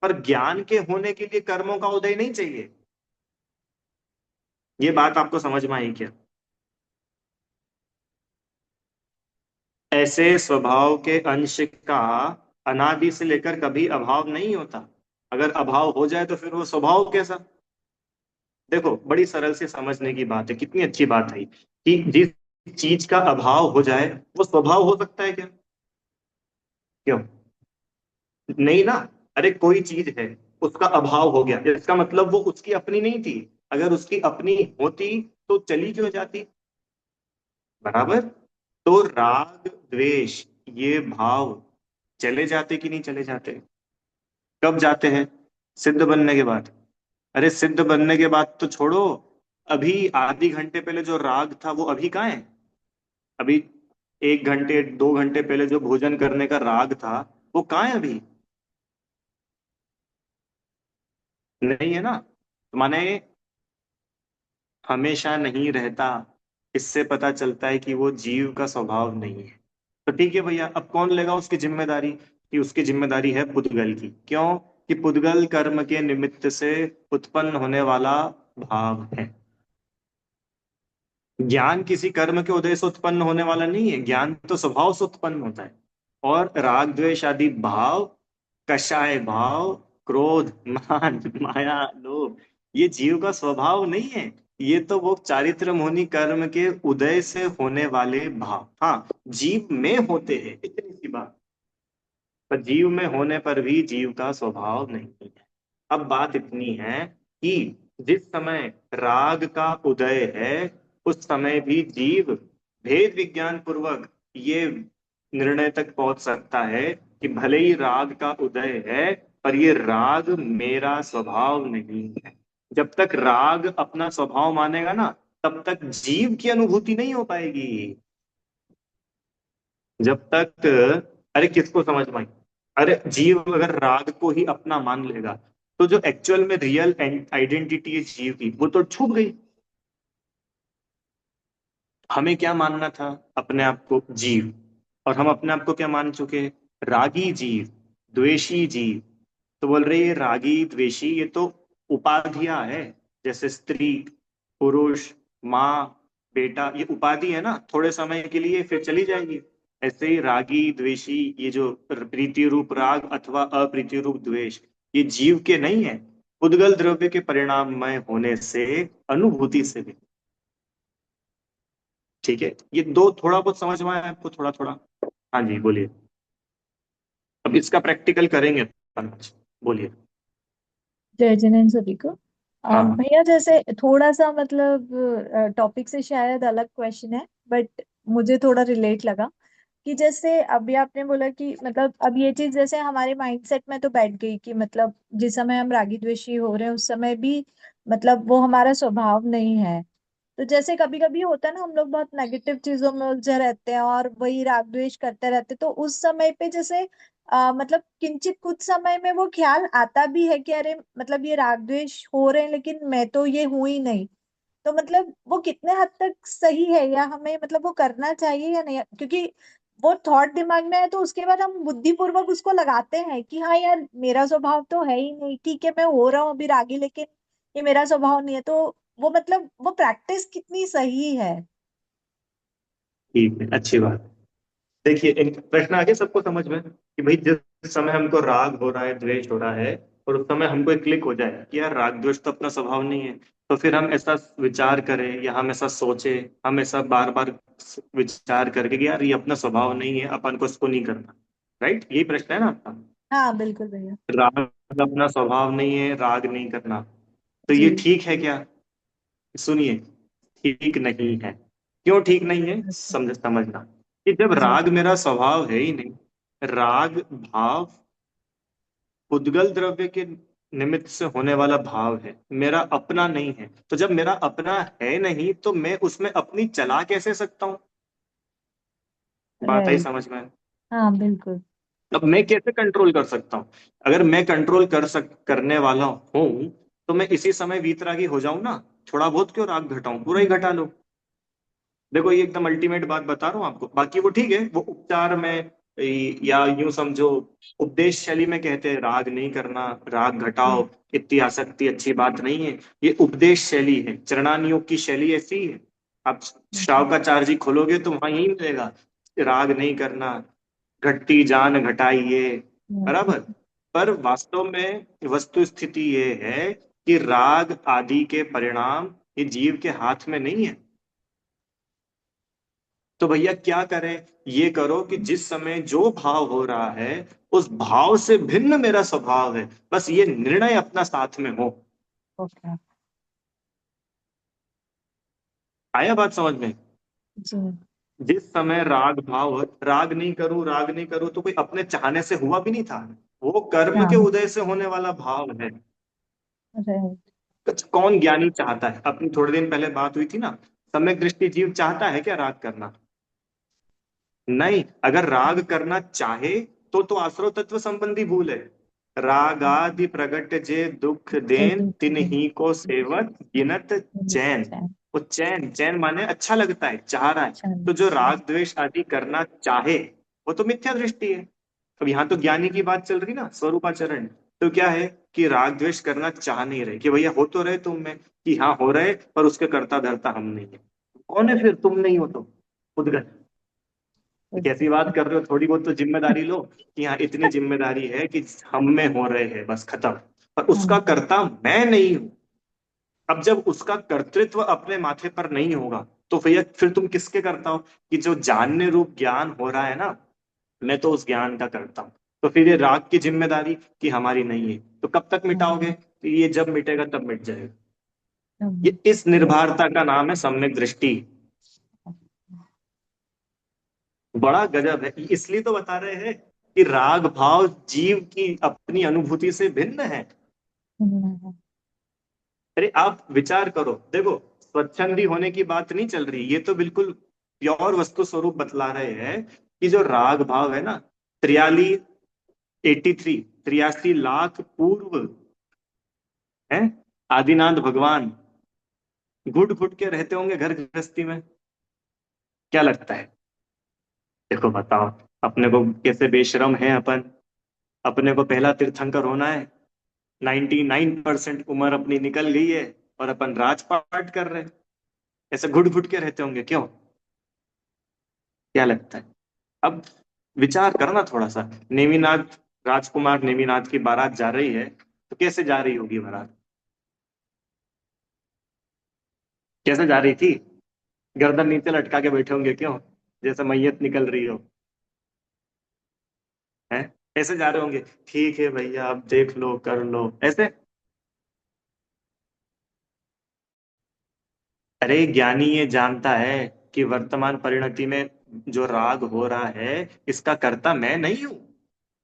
पर ज्ञान के होने के लिए कर्मों का उदय नहीं चाहिए। ये बात आपको समझ में आई क्या? ऐसे स्वभाव के अंश का अनादि से लेकर कभी अभाव नहीं होता। अगर अभाव हो जाए तो फिर वो स्वभाव कैसा। देखो बड़ी सरल से समझने की बात है, कितनी अच्छी बात है कि जिस चीज का अभाव हो जाए वो स्वभाव हो सकता है क्या? क्यों नहीं ना। अरे कोई चीज है, उसका अभाव हो गया, इसका मतलब वो उसकी अपनी नहीं थी। अगर उसकी अपनी होती तो चली क्यों जाती। बराबर। तो राग द्वेष ये भाव चले जाते कि नहीं चले जाते? कब जाते हैं? सिद्ध बनने के बाद। अरे सिद्ध बनने के बाद तो छोड़ो, अभी आधे घंटे पहले जो राग था वो अभी कहाँ है? अभी 1 घंटे 2 घंटे पहले जो भोजन करने का राग था वो कहाँ है अभी? नहीं है ना। तो माने हमेशा नहीं रहता, इससे पता चलता है कि वो जीव का स्वभाव नहीं है। तो ठीक है भैया, अब कौन लेगा उसकी जिम्मेदारी? कि उसकी जिम्मेदारी है पुद्गल की। क्यों? कि पुद्गल कर्म के निमित्त से उत्पन्न होने वाला भाव है। ज्ञान किसी कर्म के उदय से उत्पन्न होने वाला नहीं है, ज्ञान तो स्वभाव से उत्पन्न होता है। और राग द्वेष आदि भाव, कषाय भाव, क्रोध मान माया लोभ, ये जीव का स्वभाव नहीं है। ये तो वो चारित्र मुनि कर्म के उदय से होने वाले भाव, हाँ जीव में होते हैं, इतनी सी बात। पर जीव में होने पर भी जीव का स्वभाव नहीं है। अब बात इतनी है कि जिस समय राग का उदय है उस समय भी जीव भेद विज्ञान पूर्वक ये निर्णय तक पहुंच सकता है कि भले ही राग का उदय है पर ये राग मेरा स्वभाव नहीं है। जब तक राग अपना स्वभाव मानेगा ना तब तक जीव की अनुभूति नहीं हो पाएगी। जब तक, अरे किसको समझ में आई? अरे जीव अगर राग को ही अपना मान लेगा तो जो एक्चुअल में रियल आइडेंटिटी है जीव की वो तो छूट गई। हमें क्या मानना था? अपने आप को जीव। और हम अपने आप को क्या मान चुके? रागी जीव, द्वेषी जीव। तो बोल रहे ये रागी द्वेषी ये तो उपाधियां है। जैसे स्त्री, पुरुष, माँ, बेटा, ये उपाधि है ना, थोड़े समय के लिए फिर चली जाएगी। ऐसे ही रागी द्वेषी ये जो प्रीति रूप राग अथवा अप्रीति रूप द्वेष ये जीव के नहीं है, उद्गल द्रव्य के परिणाममय होने से, अनुभूति से भी। ठीक है, ये दो थोड़ा बहुत समझ में आया आपको? थोड़ा थोड़ा। हाँ जी बोलिए। अब इसका प्रैक्टिकल करेंगे आज। बोलिए। जय जिनेन्द्र सभी को। हाँ। भैया जैसे थोड़ा सा मतलब टॉपिक से शायद अलग क्वेश्चन है, बट मुझे थोड़ा रिलेट लगा कि जैसे अभी आपने बोला कि मतलब अब ये चीज जैसे हमारे माइंडसेट में तो बैठ गई कि मतलब जिस समय हम रागी द्वेषी हो रहे हैं उस समय भी मतलब वो हमारा स्वभाव नहीं है। तो जैसे कभी कभी होता है ना, हम लोग बहुत नेगेटिव चीजों में उलझे रहते हैं और वही राग द्वेष करते रहते हैं, तो उस समय पे जैसे मतलब किंचित कुछ समय में वो ख्याल आता भी है कि अरे मतलब ये राग द्वेष हो रहे हैं लेकिन मैं तो ये हूं ही नहीं। तो मतलब वो कितने हद तक सही है, या हमें मतलब वो करना चाहिए या नहीं? क्योंकि वो थॉट दिमाग में है तो उसके बाद हम बुद्धिपूर्वक उसको लगाते हैं कि हाँ यार मेरा स्वभाव तो है ही नहीं, ठीक है मैं हो रहा हूँ अभी रागी लेकिन ये मेरा स्वभाव नहीं है। तो वो मतलब वो प्रैक्टिस कितनी सही है? ठीक है, अच्छी बात। देखिए एक प्रश्न आ गया सबको समझ में कि भाई जिस समय हमको राग हो रहा है, द्वेष हो रहा है, और उस समय हमको एक क्लिक हो जाए कि यार राग द्वेष तो अपना स्वभाव नहीं है, तो फिर हम ऐसा विचार करें या हम ऐसा सोचे, हम ऐसा बार बार विचार करके कि यार ये अपना स्वभाव नहीं है, अपन को इसको नहीं करना। राइट, यही प्रश्न है ना आपका? हाँ बिल्कुल भैया। राग अपना स्वभाव नहीं है, राग नहीं करना, तो ये जी। ठीक है क्या? सुनिए, ठीक नहीं है। क्यों ठीक नहीं है? अच्छा। समझना कि जब जी। राग मेरा स्वभाव है ही नहीं, राग भाव उद्गल द्रव्य के निमित्त से होने वाला भाव है, मेरा अपना नहीं है, तो जब मेरा अपना है नहीं तो मैं उसमें अपनी चला कैसे सकता हूँ? बात आई राइट। समझ में? हाँ बिल्कुल। अब मैं कैसे कंट्रोल कर सकता हूँ? अगर मैं कंट्रोल करने वाला हूँ तो मैं इसी समय वीतरागी हो जाऊं ना। थोड़ा बहुत क्यों राग घटाऊं, पूरा ही घटा लो। देखो ये एकदम अल्टीमेट बात बता रहा हूँ आपको, बाकी वो ठीक है, वो उपचार में या यूं समझो उपदेश शैली में कहते हैं राग नहीं करना, राग घटाओ, जी। इतनी आसक्ति अच्छी बात नहीं है। ये उपदेश शैली है, चरणान योग की शैली ऐसी है। आप जी। श्रावकाचार्य जी खोलोगे तो वहां यही मिलेगा, राग नहीं करना, घटती जान घटाइए, बराबर। पर वास्तव में वस्तु स्थिति ये है कि राग आदि के परिणाम ये जीव के हाथ में नहीं है। तो भैया क्या करें? ये करो कि जिस समय जो भाव हो रहा है उस भाव से भिन्न मेरा स्वभाव है, बस ये निर्णय अपना साथ में हो। ओके। आया बात समझ में? जी। जिस समय राग भाव हो, राग नहीं करूं तो कोई अपने चाहने से हुआ भी नहीं था, वो कर्म के हाँ। उदय से होने वाला भाव है। राइट। कौन ज्ञानी चाहता है? अपनी थोड़े दिन पहले बात हुई थी ना, सम्यक दृष्टि जीव चाहता है क्या राग करना? नहीं। अगर राग करना चाहे तो आश्रव तत्व संबंधी भूल है। रागादि प्रगट जे दुख देन तिन्ही को सेवत गिनत चैन। वो चैन, चैन माने अच्छा लगता है, चाह रहा है। तो जो राग द्वेष आदि करना चाहे वो तो मिथ्या दृष्टि है। अब यहाँ तो ज्ञानी की बात चल रही ना, स्वरूपाचरण। तो क्या है कि राग द्वेष करना चाह नहीं रहे, कि भैया हो तो रहे तुम में, कि हाँ हो रहे, पर उसके कर्ता धर्ता हम नहीं है। कौन है फिर? तुम नहीं हो तो उद्गत। कैसी बात कर रहे हो? थोड़ी बहुत तो जिम्मेदारी लो, कि हाँ इतनी जिम्मेदारी है कि हम में हो रहे हैं, बस खत्म। पर उसका कर्ता मैं नहीं हूं। अब जब उसका कर्तृत्व अपने माथे पर नहीं होगा तो भैया फिर तुम किसके करता हो? कि जो जानने रूप ज्ञान हो रहा है ना, मैं तो उस ज्ञान का करता हूँ। तो फिर ये राग की जिम्मेदारी कि हमारी नहीं है, तो कब तक मिटाओगे? तो ये जब मिटेगा तब मिट जाएगा। ये इस निर्भरता का नाम है सम्यक दृष्टि। बड़ा गजब है। इसलिए तो बता रहे हैं कि राग भाव जीव की अपनी अनुभूति से भिन्न है। अरे आप विचार करो, देखो, स्वच्छंदी होने की बात नहीं चल रही, ये तो बिल्कुल प्योर वस्तु स्वरूप बतला रहे हैं कि जो राग भाव है ना, 83 लाख पूर्व है आदिनाथ भगवान घुट घुट के रहते होंगे घर गृहस्थी में। क्या लगता है? देखो बताओ, अपने को कैसे बेशरम है अपन। अपने को पहला तीर्थंकर होना है, 99% उम्र अपनी निकल गई है, और अपन राजपाट कर रहे हैं। ऐसे घुट घुट के रहते होंगे क्यों? क्या लगता है? अब विचार करना थोड़ा सा। नेमिनाथ, राजकुमार नेमिनाथ की बारात जा रही है, तो कैसे जा रही होगी बारात? कैसे जा रही थी? गर्दन नीचे लटका के बैठे होंगे क्यों? जैसे मैयत निकल रही हो है। ऐसे जा रहे होंगे, ठीक है भैया अब देख लो कर लो, ऐसे। अरे ज्ञानी ये जानता है कि वर्तमान परिणति में जो राग हो रहा है इसका कर्ता मैं नहीं हूं।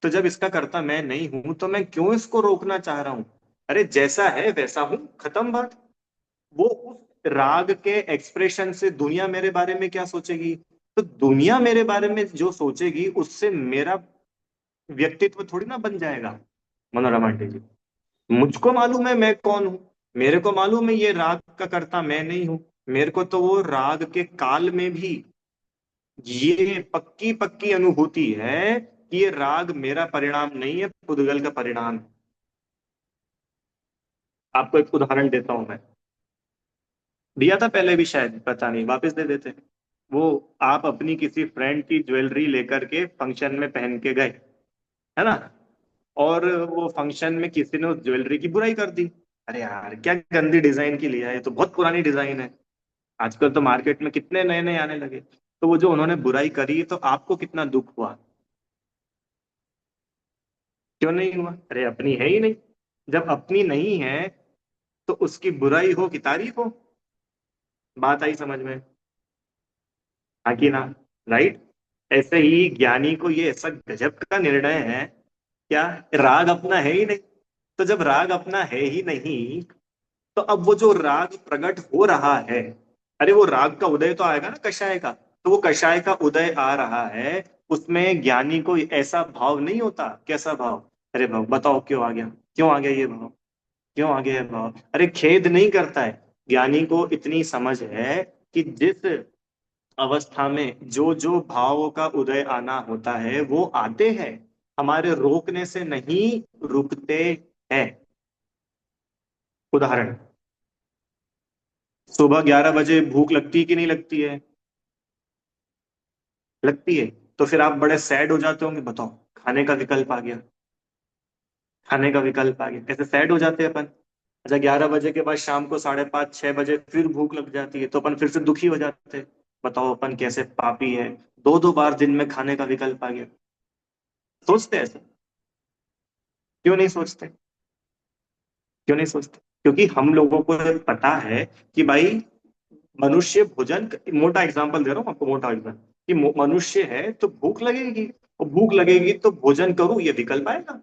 तो जब इसका कर्ता मैं नहीं हूं तो मैं क्यों इसको रोकना चाह रहा हूं? अरे जैसा है वैसा हूं, खत्म बात। वो उस राग के एक्सप्रेशन से दुनिया मेरे बारे में क्या सोचेगी? तो दुनिया मेरे बारे में जो सोचेगी उससे मेरा व्यक्तित्व थोड़ी ना बन जाएगा। मनोरमा आंटी जी, मुझको मालूम है मैं कौन हूं। मेरे को मालूम है ये राग का कर्ता मैं नहीं हूं। मेरे को तो वो राग के काल में भी ये पक्की पक्की अनुभूति है कि ये राग मेरा परिणाम नहीं है, पुद्गल का परिणाम है। आपको एक उदाहरण देता हूं मैं, दिया था पहले भी शायद, पता नहीं, वापस दे देते। वो आप अपनी किसी फ्रेंड की ज्वेलरी लेकर के फंक्शन में पहन के गए, है ना? और वो फंक्शन में किसी ने उस ज्वेलरी की बुराई कर दी। अरे यार क्या गंदी डिजाइन की लिया है, ये तो बहुत पुरानी डिजाइन है। आजकल तो मार्केट में कितने नए नए आने लगे। तो वो जो उन्होंने बुराई करी तो आपको कितना दुख हुआ? क्यों नहीं हुआ? अरे अपनी है ही नहीं। जब अपनी नहीं है तो उसकी बुराई हो कि तारीफ हो? बात आई समझ में? हाँ कि ना? राइट। ऐसे ही ज्ञानी को ये ऐसा गजब का निर्णय है, क्या राग अपना है ही नहीं। तो जब राग अपना है ही नहीं, तो अब वो जो राग प्रकट हो रहा है, अरे वो राग का उदय तो आएगा ना कषाय का। तो वो कषाय का उदय आ रहा है, उसमें ज्ञानी को ऐसा भाव नहीं होता। कैसा भाव? अरे भाव बताओ क्यों आ गया, क्यों आ गया ये भाव, क्यों आ गया ये भाव? अरे खेद नहीं करता है। ज्ञानी को इतनी समझ है कि जिस अवस्था में जो जो भावों का उदय आना होता है वो आते हैं, हमारे रोकने से नहीं रुकते हैं। उदाहरण, सुबह 11 बजे भूख लगती कि नहीं लगती है? लगती है। तो फिर आप बड़े सैड हो जाते होंगे, बताओ खाने का विकल्प आ गया, खाने का विकल्प आ गया, कैसे सैड हो जाते हैं अपन। अच्छा 11 बजे के बाद शाम को 5:30 6 बजे फिर भूख लग जाती है तो अपन फिर से दुखी हो जाते हैं। बताओ अपन कैसे पापी है, दो दो बार दिन में खाने का विकल्प आ गया। सोचते हैं ऐसे? क्यों नहीं सोचते? क्यों नहीं सोचते? क्योंकि हम लोगों को पता है कि भाई मनुष्य भोजन, मोटा एग्जांपल दे रहा हूँ आपको, मोटा एग्जांपल कि मनुष्य है तो भूख लगेगी, और भूख लगेगी तो भोजन करूं ये विकल्प आएगा।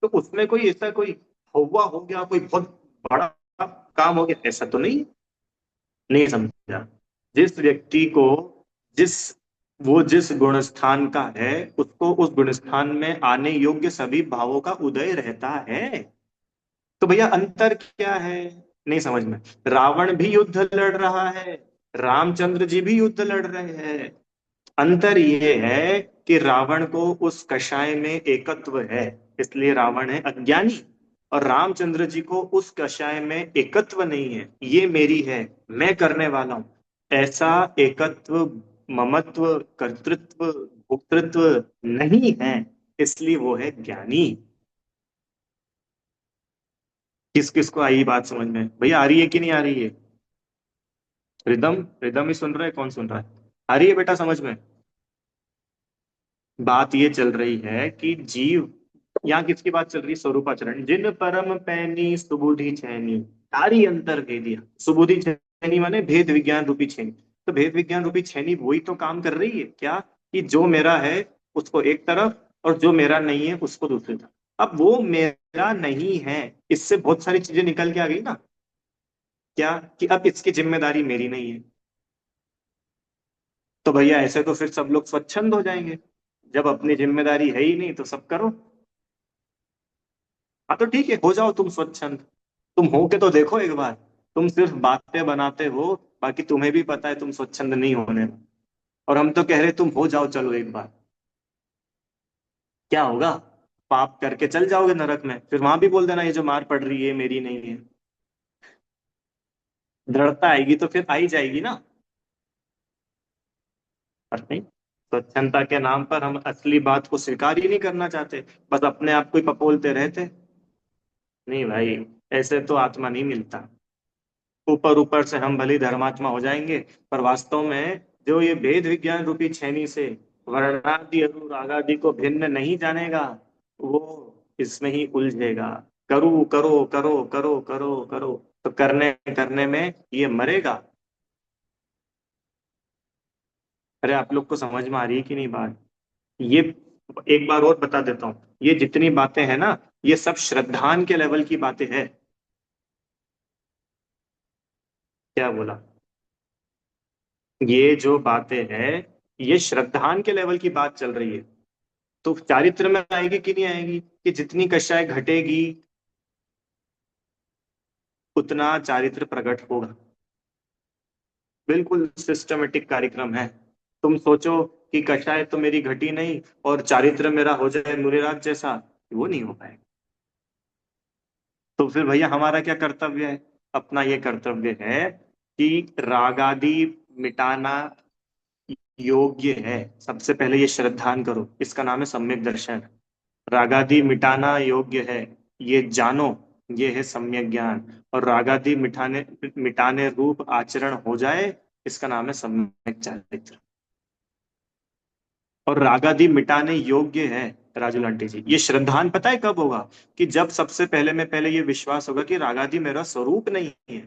तो उसमें कोई ऐसा कोई हवा हो गया, कोई बहुत बड़ा काम हो गया, ऐसा तो नहीं। नहीं समझा? जिस व्यक्ति को जिस वो जिस गुण स्थान का है, उसको उस गुण स्थान में आने योग्य सभी भावों का उदय रहता है। तो भैया अंतर क्या है? नहीं समझ में? रावण भी युद्ध लड़ रहा है, रामचंद्र जी भी युद्ध लड़ रहे हैं। अंतर ये है कि रावण को उस कषाय में एकत्व है, इसलिए रावण है अज्ञानी। और रामचंद्र जी को उस कषाय में एकत्व नहीं है, ये मेरी है, मैं करने वाला हूं, ऐसा एकत्व, ममत्व, कर्तृत्व, भोक्तृत्व नहीं है, इसलिए वो है ज्ञानी। किस किस को आई बात समझ में भैया? आ रही है कि नहीं आ रही है? रिदम, रिदम ही सुन रहा है, कौन सुन रहा है? आ रही है बेटा समझ में? बात ये चल रही है कि जीव, यहाँ किसकी बात चल रही है? स्वरूपाचरण। जिन परम पैनी सुबुधि छैनी, तारी अंतर भेदिया। सुबुधि छैनी माने भेद विज्ञान रूपी छेनी। तो भेद विज्ञान रूपी छेनी वही तो काम कर रही है क्या, कि जो मेरा है उसको एक तरफ, और जो मेरा नहीं है उसको दूसरी तरफ। अब वो मेरा नहीं है, इससे बहुत सारी चीजें निकल के आ गई ना। क्या कि अब इसकी जिम्मेदारी मेरी नहीं है। तो भैया ऐसे तो फिर सब लोग स्वच्छंद हो जाएंगे, जब अपनी जिम्मेदारी है ही नहीं तो सब करो। हाँ तो ठीक है, हो जाओ तुम स्वच्छंद। तुम हो के तो देखो एक बार। तुम सिर्फ बातें बनाते हो, बाकी तुम्हें भी पता है तुम स्वच्छंद नहीं होने। और हम तो कह रहे तुम हो जाओ, चलो एक बार। क्या होगा? पाप करके चल जाओगे नरक में, फिर वहां भी बोल देना ये जो मार पड़ रही है मेरी नहीं है। दृढ़ता आएगी तो फिर आई जाएगी ना। पर नहीं, स्वच्छंदता के नाम पर हम असली बात को स्वीकार ही नहीं करना चाहते, बस अपने आप को ही पपोलते रहते। नहीं भाई, ऐसे तो आत्मा नहीं मिलता। ऊपर ऊपर से हम भली धर्मात्मा हो जाएंगे, पर वास्तव में जो ये भेद विज्ञान रूपी छेनी से वर्णादि अनुरागादि को भिन्न नहीं जानेगा, वो इसमें ही उलझेगा। करो करो करो करो करो करो, तो करने करने में ये मरेगा। अरे आप लोग को समझ में आ रही है कि नहीं बात? ये एक बार और बता देता हूँ, ये जितनी बातें हैं ना, ये सब श्रद्धान के लेवल की बातें हैं। क्या बोला? ये जो बातें हैं, ये श्रद्धान के लेवल की बात चल रही है। तो चारित्र में आएगी कि नहीं आएगी, कि जितनी कषाय घटेगी उतना चारित्र प्रकट होगा। बिल्कुल सिस्टमेटिक कार्यक्रम है। तुम सोचो कि कषाय तो मेरी घटी नहीं और चारित्र मेरा हो जाए मुनिराज जैसा, वो नहीं हो पाएगा। तो फिर भैया हमारा क्या कर्तव्य है? अपना ये कर्तव्य है कि रागादि मिटाना योग्य है। सबसे पहले ये श्रद्धान करो, इसका नाम है सम्यक दर्शन। रागादि मिटाना योग्य है, ये जानो, ये है सम्यक ज्ञान। और रागादि मिटाने मिटाने रूप आचरण हो जाए, इसका नाम है सम्यक चारित्र। और रागादि मिटाने योग्य है, राजू लांटी जी, ये श्रद्धान पता है कब होगा? कि जब सबसे पहले में पहले ये विश्वास होगा कि रागादि मेरा स्वरूप नहीं है।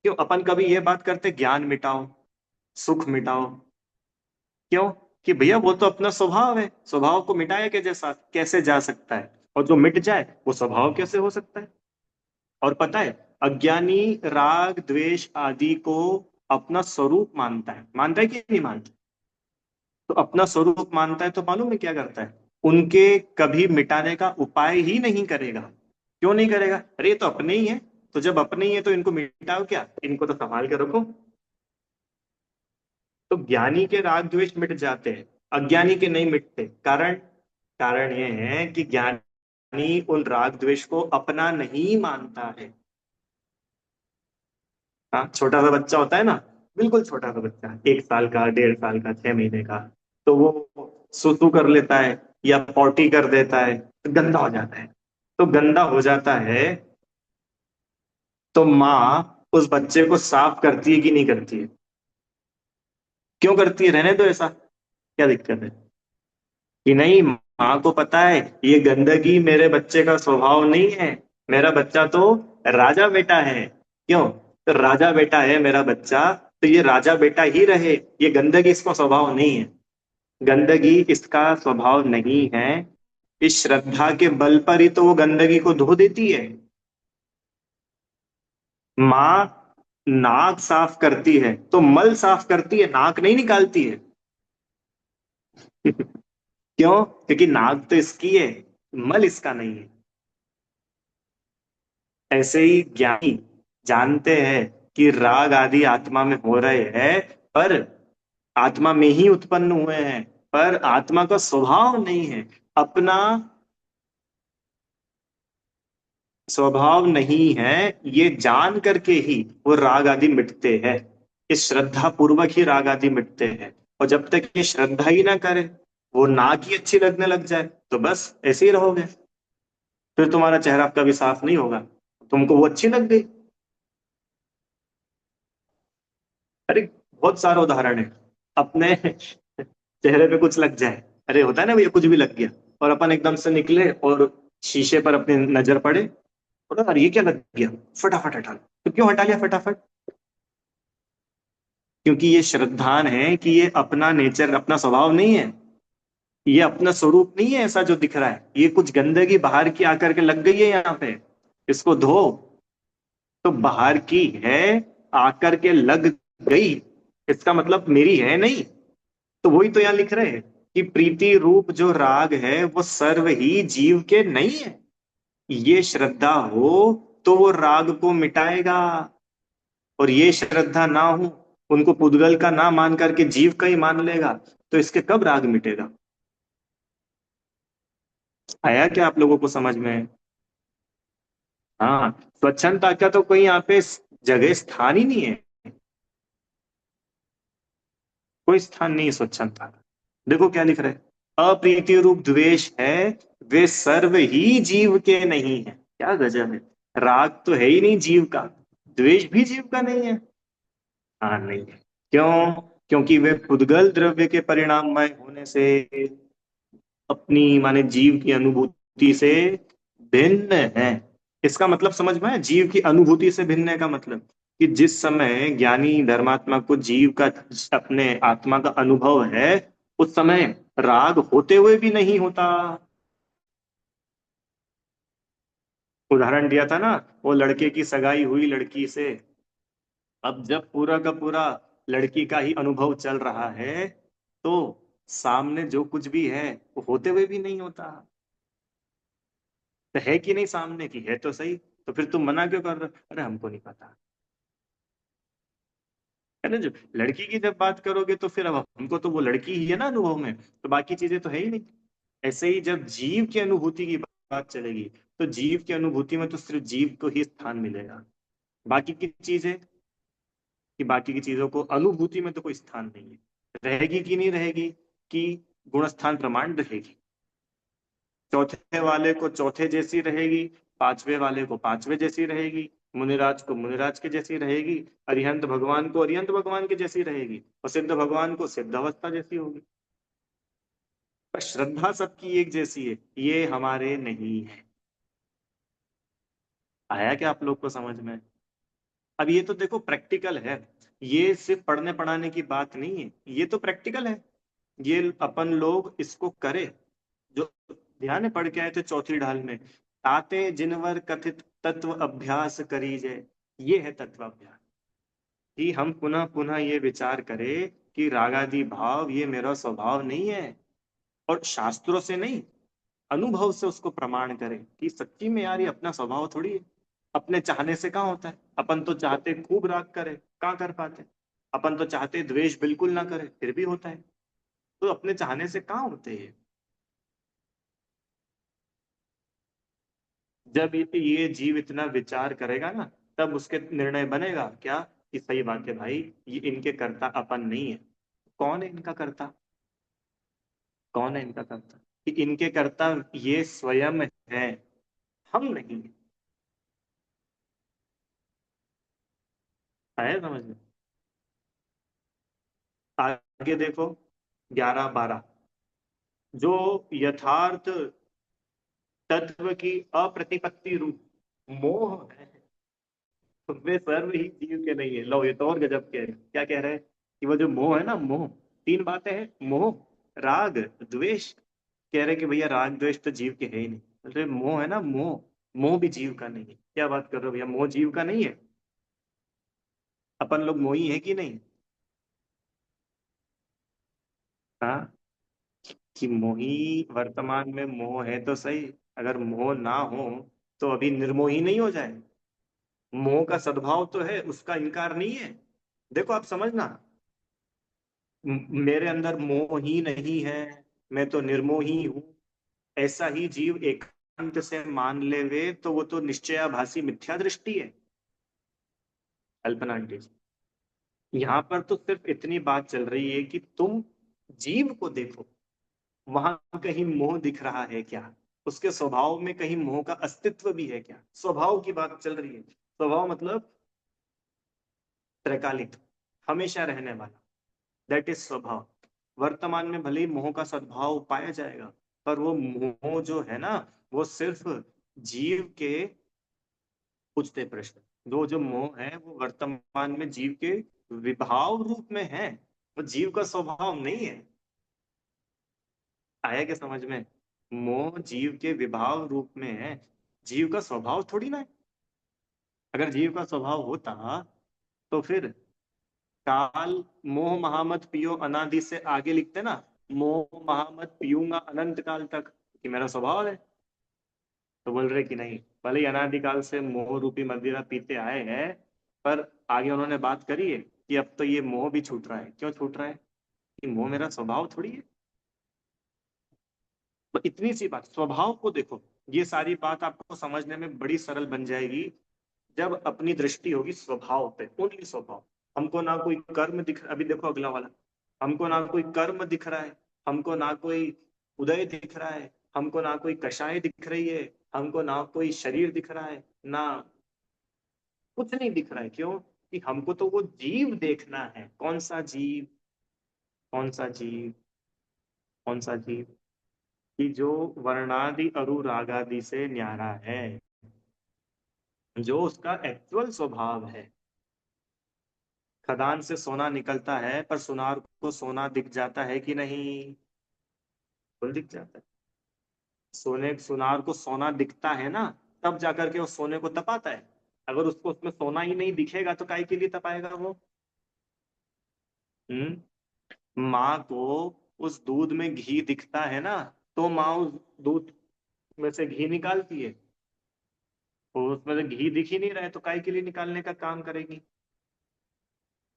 क्यों अपन कभी ये बात करते ज्ञान मिटाओ, सुख मिटाओ? क्यों? कि भैया वो तो अपना स्वभाव है, स्वभाव को मिटाया के जैसा कैसे जा सकता है? और जो मिट जाए वो स्वभाव कैसे हो सकता है? और पता है, अज्ञानी राग द्वेष आदि को अपना स्वरूप मानता है कि नहीं मानता? तो अपना स्वरूप मानता है तो मालूम है क्या करता है? उनके कभी मिटाने का उपाय ही नहीं करेगा। क्यों नहीं करेगा? अरे ये तो अपने ही है, तो जब अपने ही है तो इनको मिटाओ क्या, इनको तो संभाल के रखो। तो ज्ञानी के राग द्वेष मिट जाते हैं, अज्ञानी के नहीं मिटते। कारण, कारण ये है कि ज्ञानी उन राग द्वेष को अपना नहीं मानता है। हाँ, छोटा सा बच्चा होता है ना, बिल्कुल छोटा सा बच्चा, 1 साल का, 1.5 साल का, 6 महीने का, तो वो सुसु कर लेता है या पॉटी कर देता है तो गंदा हो जाता है। तो गंदा हो जाता है तो माँ उस बच्चे को साफ करती है कि नहीं करती है? क्यों करती है? रहने दो ऐसा, क्या दिक्कत है? कि नहीं, माँ को पता है ये गंदगी मेरे बच्चे का स्वभाव नहीं है, मेरा बच्चा तो राजा बेटा है। क्यों? तो राजा बेटा है मेरा बच्चा, तो ये राजा बेटा ही रहे, ये गंदगी इसका स्वभाव नहीं है। गंदगी इसका स्वभाव नहीं है, इस श्रद्धा के बल पर ही तो वो गंदगी को धो देती है। माँ नाक साफ करती है तो मल साफ करती है, नाक नहीं निकालती है। क्यों? क्योंकि नाक तो इसकी है, मल इसका नहीं है। ऐसे ही ज्ञानी जानते हैं कि राग आदि आत्मा में हो रहे हैं, पर आत्मा में ही उत्पन्न हुए हैं, पर आत्मा का स्वभाव नहीं है, अपना स्वभाव नहीं है। ये जान करके ही वो राग आदि मिटते हैं, इस श्रद्धा पूर्वक ही राग आदि मिटते हैं। और जब तक ये श्रद्धा ही ना करे, वो नाक ही अच्छी लगने लग जाए, तो बस ऐसे ही रहोगे, फिर तुम्हारा चेहरा कभी साफ नहीं होगा। तुमको वो अच्छी लग गई। अरे बहुत सारा उदाहरण है। अपने चेहरे पे कुछ लग जाए, अरे होता है ना भैया, कुछ भी लग गया, और अपन एकदम से निकले और शीशे पर अपनी नजर पड़े, बोला अरे ये क्या लग गया, फटाफट हटा लो। तो क्यों हटा लिया फटाफट? क्योंकि ये श्रद्धान है कि ये अपना नेचर, अपना स्वभाव नहीं है, ये अपना स्वरूप नहीं है ऐसा जो दिख रहा है, ये कुछ गंदगी बाहर की आकर के लग गई है यहाँ पे, इसको धो। तो बाहर की है, आकर के लग गई, इसका मतलब मेरी है नहीं। तो वही तो यहाँ लिख रहे हैं कि प्रीति रूप जो राग है वो सर्व ही जीव के नहीं है। ये श्रद्धा हो तो वो राग को मिटाएगा, और ये श्रद्धा ना हो, उनको पुद्गल का ना मान करके जीव का ही मान लेगा, तो इसके कब राग मिटेगा? आया क्या आप लोगों को समझ में? हाँ, स्वच्छंदता का तो कोई यहाँ पे जगह, स्थान ही नहीं है, कोई स्थान नहीं है स्वच्छंदता का। देखो क्या लिख रहे हैं, अप्रीति रूप द्वेष है, वे सर्व ही जीव के नहीं है। क्या गजब है, राग तो है ही नहीं जीव का, द्वेष भी जीव का नहीं है। हाँ नहीं है। क्यों? क्योंकि वे पुद्गल द्रव्य के परिणाममय होने से अपनी माने जीव की अनुभूति से भिन्न है। इसका मतलब समझ में आया? जीव की अनुभूति से भिन्न है का मतलब कि जिस समय ज्ञानी धर्मात्मा को जीव का, अपने आत्मा का अनुभव है, उस समय राग होते हुए भी नहीं होता। उदाहरण दिया था ना, वो लड़के की सगाई हुई लड़की से, अब जब पूरा का पूरा लड़की का ही अनुभव चल रहा है, तो सामने जो कुछ भी है वो होते हुए भी नहीं होता। तो है कि नहीं, सामने की है तो सही, तो फिर तुम मना क्यों कर रहे हो? अरे हमको नहीं पता। है ना, जो लड़की की जब बात करोगे तो फिर अब हमको तो वो लड़की ही है ना अनुभव में, तो बाकी चीजें तो है ही नहीं। ऐसे ही जब जीव की अनुभूति की बात चलेगी, तो जीव की अनुभूति में तो सिर्फ जीव को ही स्थान मिलेगा। बाकी की चीजें, कि बाकी की चीजों को अनुभूति में तो कोई स्थान नहीं है। रहेगी कि नहीं रहेगी? कि गुण स्थान प्रमाण रहेगी। चौथे वाले को चौथे जैसी रहेगी, पांचवे वाले को पांचवे जैसी रहेगी, मुनिराज को मुनिराज के जैसी रहेगी, अरिहंत भगवान को अरिहंत भगवान के जैसी रहेगी, और सिद्ध भगवान को सिद्ध अवस्था जैसी होगी। पर श्रद्धा सबकी एक जैसी है, ये हमारे नहीं है। आया क्या आप लोग को समझ में? अब ये तो देखो प्रैक्टिकल है, ये सिर्फ पढ़ने पढ़ाने की बात नहीं है, ये तो प्रैक्टिकल है। ये अपन लोग इसको करें, जो ध्यान है पढ़ के आए थे चौथी ढाल में, ताते जिनवर कथित तत्व अभ्यास करीजे, ये है तत्व अभ्यास। कि हम पुनः पुनः ये विचार करें कि रागादि भाव ये मेरा स्वभाव नहीं है, और शास्त्रों से नहीं, अनुभव से उसको प्रमाण करें कि सच्ची में यार ये अपना स्वभाव थोड़ी है। अपने चाहने से कहाँ होता है? अपन तो चाहते खूब राग करे, कहाँ कर पाते? अपन तो चाहते द्वेष बिल्कुल ना करे, फिर भी होता है। तो अपने चाहने से कहाँ होते हैं? जब ये जीव इतना विचार करेगा ना, तब उसके निर्णय बनेगा क्या, कि सही बात है भाई, ये इनके कर्ता अपन नहीं है। कौन है इनका कर्ता? कौन है इनका कर्ता? कि इनके कर्ता ये स्वयं है, हम नहीं है। आया समझ में? आगे देखो 11-12, जो यथार्थ तत्व की अप्रतिपत्ति रूप मोह है, वे सर्व ही जीव के नहीं है। लो ये तो और गजब के है। क्या कह रहे हैं? कि वो जो मोह है ना, मोह, तीन बातें हैं, मोह, राग, द्वेष। कह रहे कि भैया राग द्वेष तो जीव के है ही नहीं। बोलते मोह है ना, मोह, मोह भी जीव का नहीं है। क्या बात कर रहे हो भैया, मोह जीव का नहीं है? अपन लोग मोही है कि नहीं? हाँ, कि मोही वर्तमान में मोह है तो सही, अगर मोह ना हो तो अभी निर्मोही नहीं हो जाए? मोह का सद्भाव तो है, उसका इनकार नहीं है। देखो आप समझना, मेरे अंदर मोह ही नहीं है, मैं तो निर्मोही हूं, ऐसा ही जीव एकांत से मान ले वे तो वो तो निश्चयाभासी मिथ्या दृष्टि है। कल्पना आंटी जी, यहाँ पर तो सिर्फ इतनी बात चल रही है कि तुम जीव को देखो, वहां कहीं मोह दिख रहा है क्या? उसके स्वभाव में कहीं मोह का अस्तित्व भी है क्या? स्वभाव की बात चल रही है। स्वभाव मतलब त्रैकालिक, हमेशा रहने वाला, दैट इज स्वभाव। वर्तमान में भले ही मोह का सद्भाव पाया जाएगा, पर वो मोह जो है ना, वो सिर्फ जीव के, पूछते प्रश्न, दो जो मोह है वो वर्तमान में जीव के विभाव रूप में है, वो जीव का स्वभाव नहीं है। आया क्या समझ में? मोह जीव के विभाव रूप में है, जीव का स्वभाव थोड़ी ना है। अगर जीव का स्वभाव होता तो फिर काल, मोह महामत पियो अनादि से आगे लिखते ना, मोह महामत पीऊंगा अनंत काल तक, कि मेरा स्वभाव है। तो बोल रहे कि नहीं, भले ही अनादिकाल से मोह रूपी मदिरा पीते आए हैं, पर आगे उन्होंने बात करी है कि अब तो ये मोह भी छूट रहा है। क्यों छूट रहा है? कि मोह मेरा स्वभाव थोड़ी है। तो इतनी सी बात, स्वभाव को देखो, ये सारी बात आपको समझने में बड़ी सरल बन जाएगी जब अपनी दृष्टि होगी स्वभाव पे, ओनली स्वभाव। हमको ना कोई कर्म दिख, अभी देखो अगला वाला, हमको ना कोई कर्म दिख रहा है, हमको ना कोई उदय दिख रहा है, हमको ना कोई कषाय दिख रही है, हमको ना कोई शरीर दिख रहा है, ना कुछ नहीं दिख रहा है। क्यों? कि हमको तो वो जीव देखना है। कौन सा जीव? कौन सा जीव? कौन सा जीव? कि जो वर्णादि अनुरागादि से न्यारा है, जो उसका एक्चुअल स्वभाव है। खदान से सोना निकलता है, पर सुनार को सोना दिख जाता है कि नहीं? बिल्कुल दिख जाता है। सोने, सुनार को सोना दिखता है ना, तब जाकर के उस सोने को तपाता है। अगर उसको उसमें सोना ही नहीं दिखेगा तो काय के लिए तपाएगा वो? माँ को उस दूध में घी दिखता है ना, तो माँ उस दूध में से घी निकालती है। तो उसमें से घी दिख ही नहीं रहा है तो काय के लिए निकालने का काम करेगी?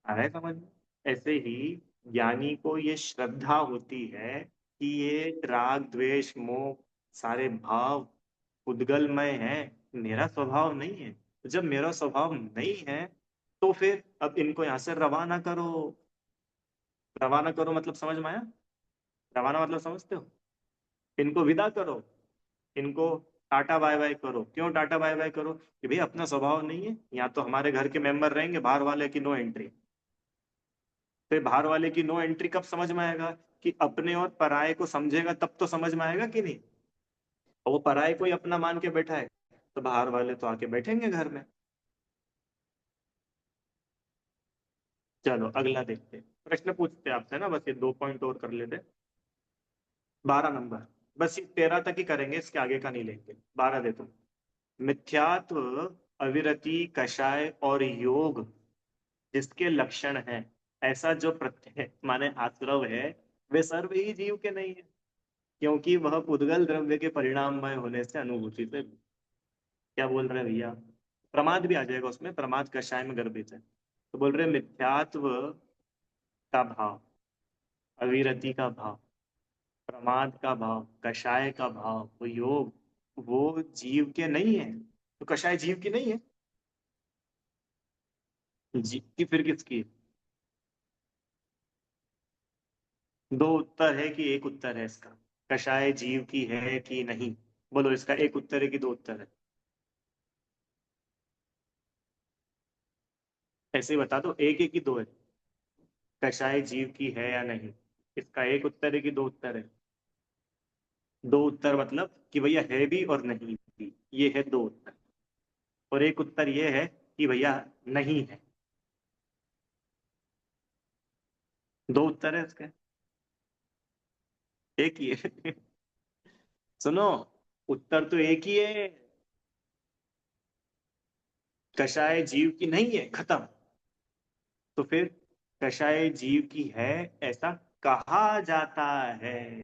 आ रहा है समझ में? ऐसे ही ज्ञानी को ये श्रद्धा होती है कि ये राग द्वेष मोह सारे भाव उद्गलमय है, मेरा स्वभाव नहीं है। तो जब मेरा स्वभाव नहीं है, तो फिर अब इनको यहाँ से रवाना करो। रवाना करो मतलब समझ में आया? रवाना मतलब समझते हो? इनको विदा करो, इनको टाटा बाय बाय करो। क्यों टाटा बाय बाय करो? कि भाई अपना स्वभाव नहीं है, या तो हमारे घर के मेंबर रहेंगे, बाहर वाले की नो एंट्री। तो बाहर वाले की नो एंट्री कब समझ में आएगा? कि अपने और पराये को समझेगा तब तो समझ में आएगा कि नहीं? और वो पराये को ही अपना मान के बैठा है, तो बाहर वाले तो आके बैठेंगे घर में। चलो अगला देखते हैं। प्रश्न पूछते हैं आपसे ना, बस ये 2 पॉइंट और कर लेते। 12 नंबर, बस ये 13 तक ही करेंगे, इसके आगे का नहीं लेंगे। 12 देखो, मिथ्यात्व, अविरति, कषाय और योग जिसके लक्षण हैं, ऐसा जो प्रत्यय माने आश्रव है, वे सर्व ही जीव के नहीं है, क्योंकि वह उद्गल द्रव्य के परिणाममय होने से अनुभूति से। क्या बोल रहे हैं भैया? प्रमाद भी आ जाएगा उसमें, प्रमाद कषाय में गर्भित है। तो बोल रहे हैं मिथ्यात्व का भाव, अविरति का भाव, प्रमाद का भाव, कषाय का भाव, वो योग, वो जीव के नहीं है। तो कषाय जीव की नहीं है, जी की फिर किसकी? दो उत्तर है कि एक उत्तर है इसका? कषाय जीव की है कि नहीं? बोलो, इसका एक उत्तर है कि दो उत्तर है? ऐसे ही बता दो, एक है कि दो है? कषाय जीव की है या नहीं, इसका एक उत्तर है कि दो उत्तर है? दो उत्तर मतलब कि भैया है भी और नहीं भी, ये है दो उत्तर। और एक उत्तर ये है कि भैया नहीं है। दो उत्तर है इसके, एक ही है। सुनो, उत्तर तो एक ही है। कषाय जीव की नहीं है, खत्म। तो फिर कषाय जीव की है ऐसा कहा जाता है।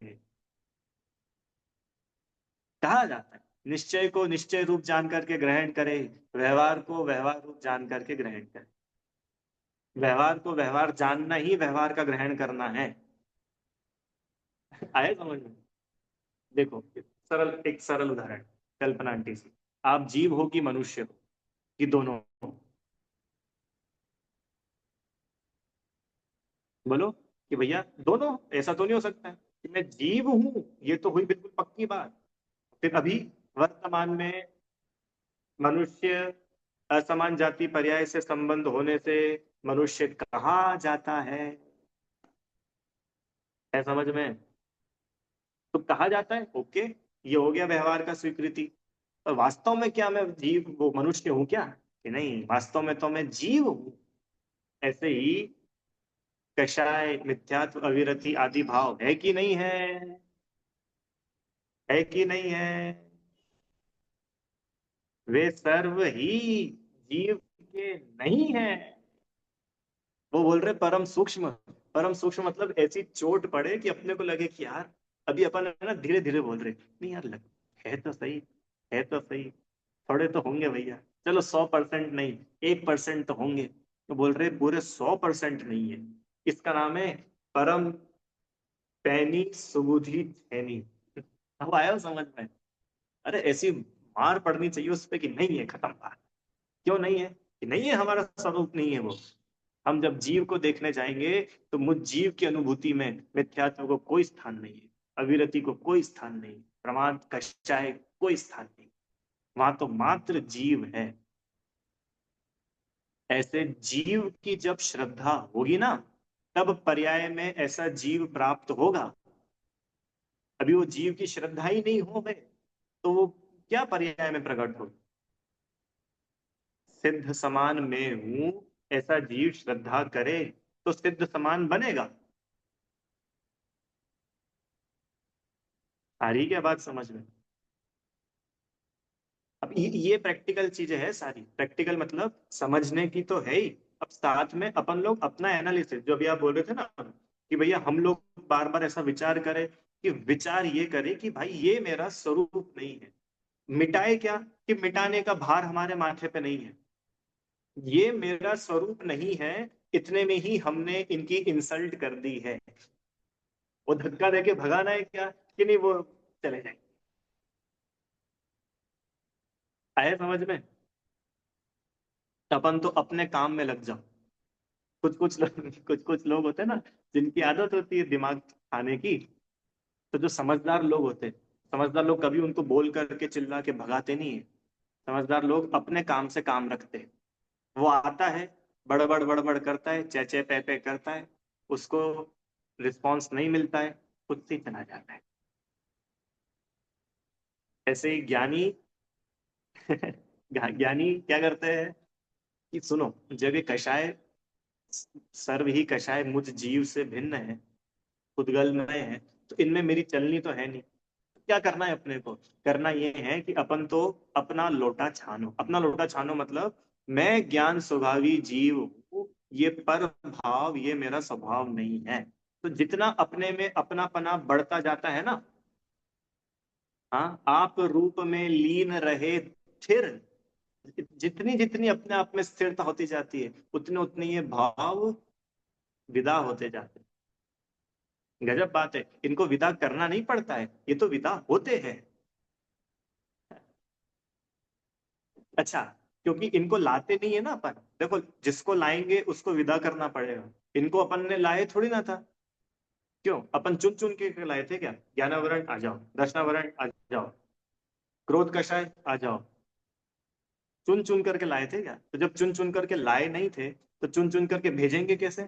कहा जाता है। निश्चय को निश्चय रूप जान करके ग्रहण करे, व्यवहार को व्यवहार रूप जान करके ग्रहण करे। व्यवहार को व्यवहार जानना ही व्यवहार का ग्रहण करना है। आए समझ में? देखो, एक सरल उदाहरण, कल्पना आंटी से। आप जीव हो कि मनुष्य हो, कि दोनों हो? बोलो कि भैया दोनों। ऐसा तो नहीं हो सकता है कि मैं जीव हूं, ये तो हुई बिल्कुल पक्की बात। फिर अभी वर्तमान में मनुष्य असमान जाति पर्याय से संबंध होने से मनुष्य कहा जाता है समझ में? तो कहा जाता है, ओके, ये हो गया व्यवहार का स्वीकृति। और वास्तव में क्या मैं जीव वो मनुष्य हूं क्या? कि नहीं, वास्तव में तो मैं जीव हूं। ऐसे ही कषाय मिथ्यात्व अविरति आदि भाव है कि नहीं है? है कि नहीं है? वे सर्व ही जीव के नहीं है। वो बोल रहे परम सूक्ष्म। परम सूक्ष्म मतलब ऐसी चोट पड़े कि अपने को लगे कि यार अभी अपन है ना धीरे धीरे बोल रहे, नहीं यार लग, है तो सही, है तो सही, थोड़े तो होंगे भैया, चलो 100% नहीं, 1% तो होंगे। तो बोल रहे पूरे 100% नहीं है। इसका नाम है परम पैनी सुबुधि छैनी। अब आया समझ में? अरे ऐसी मार पड़नी चाहिए उस पे कि नहीं है, खत्म बात। क्यों नहीं है? कि नहीं है, हमारा स्वरूप नहीं है वो। हम जब जीव को देखने जाएंगे तो मुझ जीव की अनुभूति में मिथ्यात्व को कोई स्थान नहीं है, अविरति को कोई स्थान नहीं, प्रमाद कषाय कोई स्थान नहीं। वहां तो मात्र जीव है। ऐसे जीव की जब श्रद्धा होगी ना, तब पर्याय में ऐसा जीव प्राप्त होगा। अभी वो जीव की श्रद्धा ही नहीं हो गए तो वो क्या पर्याय में प्रकट हो? सिद्ध समान में हूं ऐसा जीव श्रद्धा करे तो सिद्ध समान बनेगा। आ रही क्या बात समझ में? अब ये प्रैक्टिकल चीजें है सारी। प्रैक्टिकल मतलब समझने की तो है ही। अब साथ में अपन लोग अपना एनालिसिस, जो अभी आप बोल रहे थे ना कि भैया हम लोग बार बार ऐसा विचार करें, कि विचार ये करें कि भाई ये मेरा स्वरूप नहीं है। मिटाए क्या? कि मिटाने का भार हमारे माथे पे नहीं है। ये मेरा स्वरूप नहीं है, इतने में ही हमने इनकी इंसल्ट कर दी है। वो धक्का देके भगाना है क्या कि नहीं, वो चले जाए? आए समझ में? अपन तो अपने काम में लग जाओ। कुछ कुछ लोग होते हैं ना, जिनकी आदत होती है दिमाग खाने की। तो जो समझदार लोग होते हैं, समझदार लोग कभी उनको बोल करके चिल्ला के भगाते नहीं है। समझदार लोग अपने काम से काम रखते हैं। वो आता है, बड़बड़ बड़बड़ करता है, चेचे पे पे करता है, उसको रिस्पॉन्स नहीं मिलता है, खुद से ही चला जाता है। ऐसे ही ज्ञानी ज्ञानी क्या करते हैं कि सुनो, जब ये कषाय सर्व ही कषाय मुझ जीव से भिन्न है, खुदगल में है, तो इनमें मेरी चलनी तो है नहीं। क्या करना है अपने को? करना ये है कि अपन तो अपना लोटा छानो। अपना लोटा छानो मतलब मैं ज्ञान स्वभावी जीव हूँ, ये पर भाव ये मेरा स्वभाव नहीं है। तो जितना अपने में अपनापना बढ़ता जाता है ना, हाँ, आप रूप में लीन रहे स्थिर, जितनी जितनी अपने आप में स्थिरता होती जाती है, उतने उतने ये भाव विदा होते जाते हैं। गजब बात है, इनको विदा करना नहीं पड़ता है, ये तो विदा होते हैं। अच्छा, क्योंकि इनको लाते नहीं है ना अपन। देखो, जिसको लाएंगे उसको विदा करना पड़ेगा। इनको अपन ने लाए थोड़ी ना था। क्यों? अपन चुन चुन के लाए थे क्या? ज्ञानावरण आ जाओ, दर्शनावरण आ जाओ, क्रोध कषाय आ जाओ। चुन चुन करके लाए थे क्या? तो जब चुन चुन करके लाए नहीं थे तो चुन चुन करके भेजेंगे कैसे?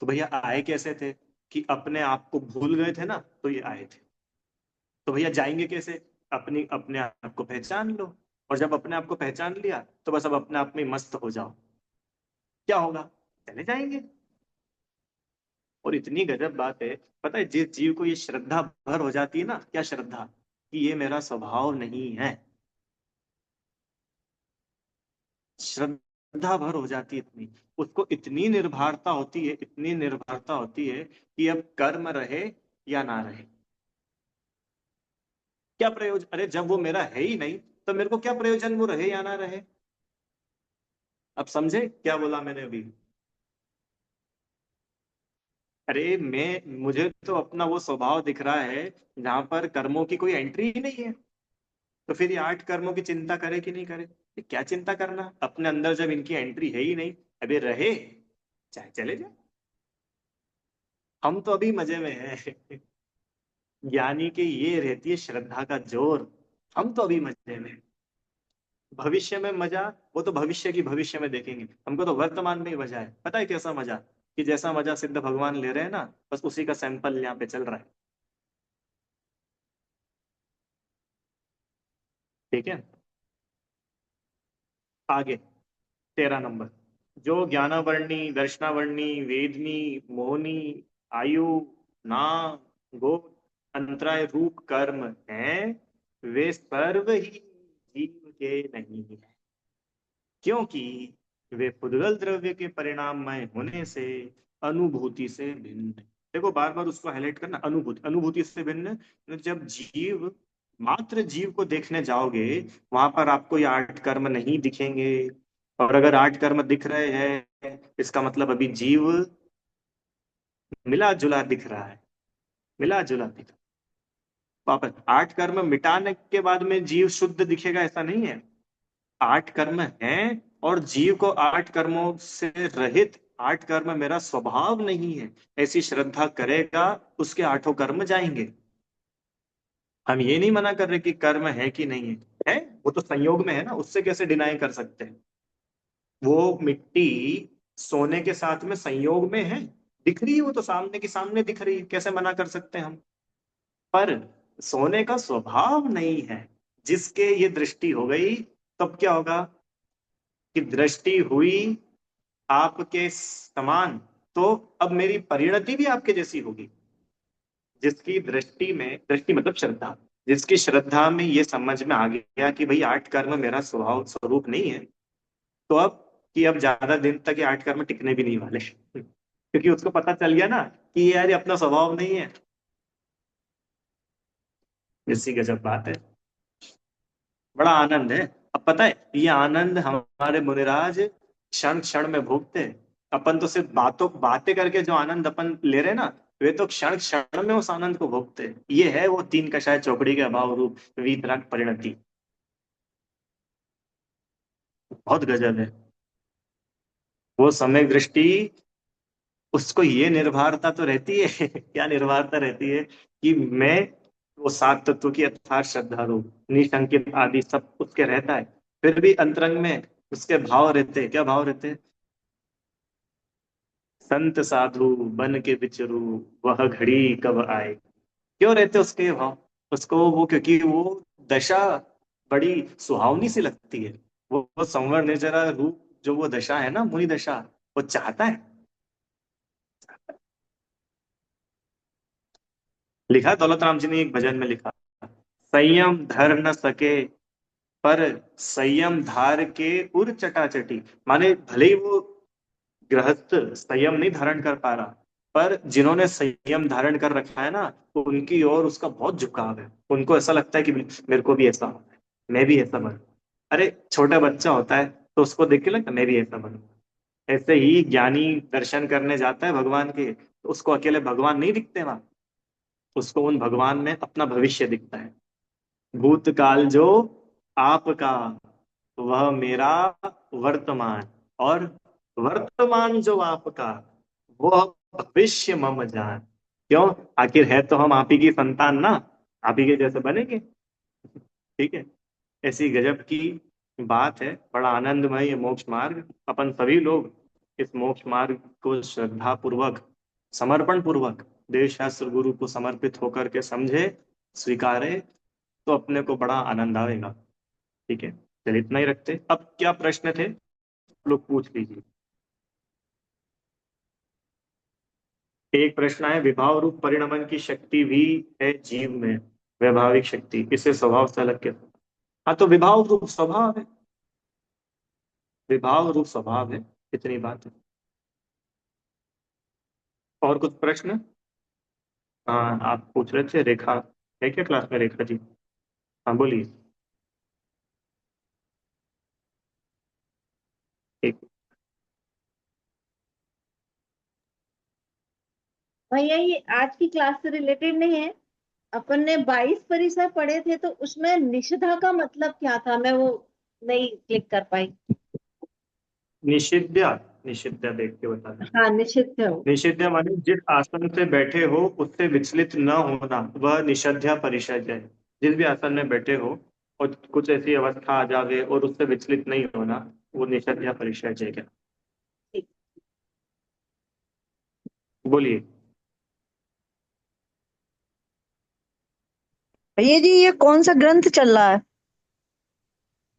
तो भैया आए कैसे थे? कि अपने आप को भूल गए थे ना, तो ये आए थे। तो भैया जाएंगे कैसे? अपनी अपने आप को पहचान लो। और जब अपने आप को पहचान लिया तो बस अब अपने आप में मस्त हो जाओ। क्या होगा? चले जाएंगे। और इतनी गजब बात है, पता है, जिस जीव को ये श्रद्धा भर हो जाती है ना, क्या श्रद्धा, कि ये मेरा स्वभाव नहीं है, श्रद्धा भर हो जाती है इतनी, उसको इतनी निर्भरता होती है, इतनी निर्भरता होती है कि अब कर्म रहे या ना रहे, क्या प्रयोजन? अरे जब वो मेरा है ही नहीं तो मेरे को क्या प्रयोजन वो रहे या ना रहे? अब समझे क्या बोला मैंने अभी? अरे मैं, मुझे तो अपना वो स्वभाव दिख रहा है जहां पर कर्मों की कोई एंट्री ही नहीं है। तो फिर ये 8 कर्मों की चिंता करे कि नहीं करे? ये क्या चिंता करना अपने अंदर जब इनकी एंट्री है ही नहीं। अबे रहे, चाहे चले जाए, हम तो अभी मजे में हैं। ज्ञानी के ये रहती है श्रद्धा का जोर। हम तो अभी मजे में हैं। भविष्य में मजा, वो तो भविष्य की भविष्य में देखेंगे। हमको तो वर्तमान में ही मजा है। पता है कैसा मजा? कि जैसा मजा सिद्ध भगवान ले रहे हैं ना, बस उसी का सैंपल यहाँ पे चल रहा है। ठीक है, आगे 13 नंबर। जो ज्ञानावर्णी, दर्शनावर्णी, वेदनी, मोहनी, आयु, नाम, गो, अंतराय रूप कर्म हैं, वे सर्व ही जीव के नहीं है, क्योंकि वे पुद्गल द्रव्य के परिणाममय होने से अनुभूति से भिन्न है। देखो, बार बार उसको हाईलाइट करना, अनुभूति, अनुभूति से भिन्न। जब जीव, मात्र जीव को देखने जाओगे, वहां पर आपको ये 8 कर्म नहीं दिखेंगे। और अगर 8 कर्म दिख रहे हैं, इसका मतलब अभी जीव मिला जुला दिख रहा है, मिला जुला दिख रहा है। वापस 8 कर्म मिटाने के बाद में जीव शुद्ध दिखेगा, ऐसा नहीं है। 8 कर्म हैं और जीव को 8 कर्मों से रहित, 8 कर्म मेरा स्वभाव नहीं है, ऐसी श्रद्धा करेगा, उसके 8 कर्म जाएंगे। हम ये नहीं मना कर रहे कि कर्म है कि नहीं है वो तो संयोग में है ना, उससे कैसे डिनाई कर सकते हैं? वो मिट्टी सोने के साथ में संयोग में है, दिख रही है, वो तो सामने की सामने दिख रही है, कैसे मना कर सकते हैं हम? पर सोने का स्वभाव नहीं है। जिसके ये दृष्टि हो गई, तब क्या होगा? कि दृष्टि हुई आपके समान, तो अब मेरी परिणति भी आपके जैसी होगी। जिसकी दृष्टि में, दृष्टि मतलब श्रद्धा, जिसकी श्रद्धा में ये समझ में आ गया कि भाई 8 कर्म मेरा स्वभाव स्वरूप नहीं है, तो अब, कि अब ज्यादा दिन तक ये 8 कर्म टिकने भी नहीं वाले। क्योंकि उसको पता चल गया ना कि ये यार ये अपना स्वभाव नहीं है। इसी गजब बात है। बड़ा आनंद है। अब पता है, ये आनंद हमारे मुनिराज क्षण क्षण में भोगते हैं। अपन तो सिर्फ बातें करके जो आनंद अपन ले रहे हैं ना, वे तो क्षण क्षण में उस आनंद को भोगते हैं। ये है वो तीन कषाय चौकड़ी के अभाव रूप वीतराग परिणति। बहुत गजब है वो समय दृष्टि। उसको ये निर्भरता तो रहती है। क्या निर्भरता रहती है? कि मैं वो 7 तत्व की यथार्थ श्रद्धा रूप निशंकित आदि सब उसके रहता है। फिर भी अंतरंग में उसके भाव रहते हैं। क्या भाव रहते हैं? संत साधु बन के बिचरू, वह घड़ी कब आए। क्यों रहते उसके ये भाव? उसको वो, क्योंकि वो दशा बड़ी सुहावनी सी लगती है। वो संवर निर्जरा रूप, जो वो दशा है ना, मुनि दशा, वो चाहता है। लिखा है दौलत राम जी ने एक भजन में, लिखा, संयम धर न सके पर संयम धार के उर चटाचटी। माने भले ही वो गृहस्थ संयम नहीं धारण कर पा रहा, पर जिन्होंने संयम धारण कर रखा है ना, उनकी ओर उसका बहुत झुकाव है। उनको ऐसा लगता है कि मेरे को भी ऐसा होना है, मैं भी ऐसा बनूं। अरे छोटा बच्चा होता है तो उसको देख के लगता है मैं भी ऐसा बनूं। ऐसे ही ज्ञानी दर्शन करने जाता है भगवान के, तो उसको अकेले भगवान नहीं दिखते वहां, उसको उन भगवान में अपना भविष्य दिखता है। भूतकाल जो आपका, वह मेरा वर्तमान, और वर्तमान जो आपका, वह भविष्य मम जान। क्यों? आखिर है तो हम आप ही की संतान ना, आप ही के जैसे बनेंगे। ठीक है। ऐसी गजब की बात है, बड़ा आनंदमय ये मोक्ष मार्ग। अपन सभी लोग इस मोक्ष मार्ग को श्रद्धा पूर्वक, समर्पण पूर्वक, देश शास्त्र गुरु को समर्पित होकर के समझे, स्वीकारे, तो अपने को बड़ा आनंद आएगा। ठीक है, चलिए इतना ही रखते। अब क्या प्रश्न थे, लोग पूछ लीजिए। एक प्रश्न है, विभाव रूप परिणमन की शक्ति भी है जीव में, वैभाविक शक्ति, इसे स्वभाव से अलग कैसे? हाँ, तो विभाव रूप स्वभाव है, विभाव रूप स्वभाव है, इतनी बात है। और कुछ प्रश्न? हाँ, आप पूछ रहे थे, रेखा है क्या क्लास में? रेखा जी, हाँ बोलिए। ठीक। भैया ये आज की क्लास से रिलेटेड नहीं है। अपन ने 22 परिसर पढ़े थे, तो उसमें निषिद्धा का मतलब क्या था, मैं वो नहीं क्लिक कर पाई। निषिद्धा, निषिद्धा देख के बता दें। हाँ, निषिद्ध हो। निषिद्ध माने जिस आसन से बैठे हो उससे विचलित न होना, वह निषद्या परिषद है। जिस भी आसन में बैठे हो और कुछ ऐसी अवस्था आ जावे और उससे विचलित नहीं होना, वो निषद्या परिषद है। क्या? ठीक। बोलिए। भैया जी ये कौन सा ग्रंथ चल रहा है?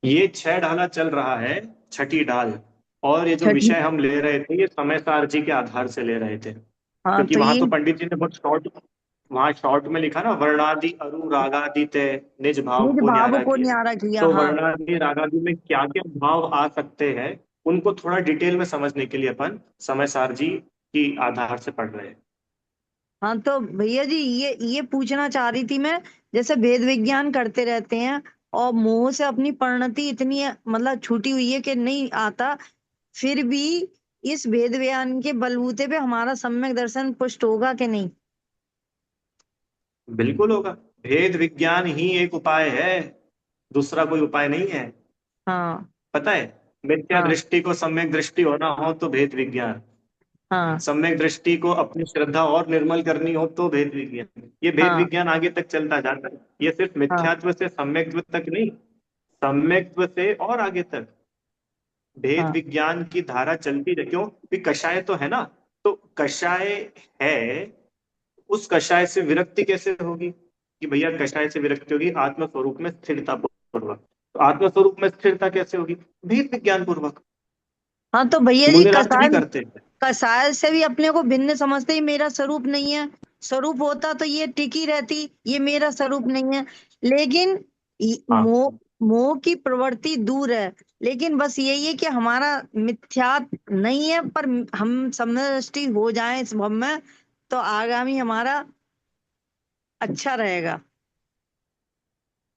ये 6 ढाला चल रहा है, छठी ढाल। और ये जो छठी। विषय हम ले रहे थे, ये समय सार जी के आधार से ले रहे थे, हाँ क्योंकि तो वहां ये। तो पंडित जी ने बहुत शॉर्ट, वहां शॉर्ट में लिखा ना, वर्णादि अनुरागादि तय निज भाव निज को भाव न्यारा को किया। न्यारा किया, तो हाँ। वर्णादि रागादि में क्या क्या भाव आ सकते हैं, उनको थोड़ा डिटेल में समझने के लिए अपन समय सार जी की आधार से पढ़ रहे हैं। हाँ तो भैया जी ये पूछना चाह रही थी मैं, जैसे वेद विज्ञान करते रहते हैं और मोह से अपनी परिणति इतनी मतलब छूटी हुई है कि नहीं आता, फिर भी इस वेद ज्ञान के बलबूते पे हमारा सम्यक दर्शन पुष्ट होगा कि नहीं? बिल्कुल होगा। भेद विज्ञान ही एक उपाय है, दूसरा कोई उपाय नहीं है। हाँ। पता है, मिथ्या हाँ। दृष्टि को सम्यक दृष्टि होना हो तो भेद विज्ञान, हाँ। सम्यक दृष्टि को अपनी श्रद्धा और निर्मल करनी हो तो भेद विज्ञान। ये भेद हाँ। विज्ञान आगे तक चलता जाता है। ये सिर्फ हाँ। मिथ्यात्व से सम्यक्त्व तक नहीं, सम्यक्त्व से और आगे तक भेद हाँ। विज्ञान की धारा चलती रहे। क्यों? भी कषाय तो है ना, तो कषाय है, उस कषाय से विरक्ति कैसे होगी? कि भैया कषाय से विरक्ति होगी आत्म स्वरूप में स्थिरता पूर्वक। तो आत्म स्वरूप में स्थिरता कैसे होगी? भेद विज्ञान पूर्वक। हाँ तो भैया जी मुनि रात्रि कसाय, करते हैं। कसाय से भी अपने को भिन्न समझते ही मेरा स्वरूप नहीं है। स्वरूप होता तो ये टिकी रहती, ये मेरा स्वरूप नहीं है। लेकिन हाँ, मोह, मोह की प्रवृत्ति दूर है। लेकिन बस यही है कि हमारा मिथ्या नहीं है, पर हम समदृष्टि हो जाए इस भव में तो आगामी हमारा अच्छा रहेगा।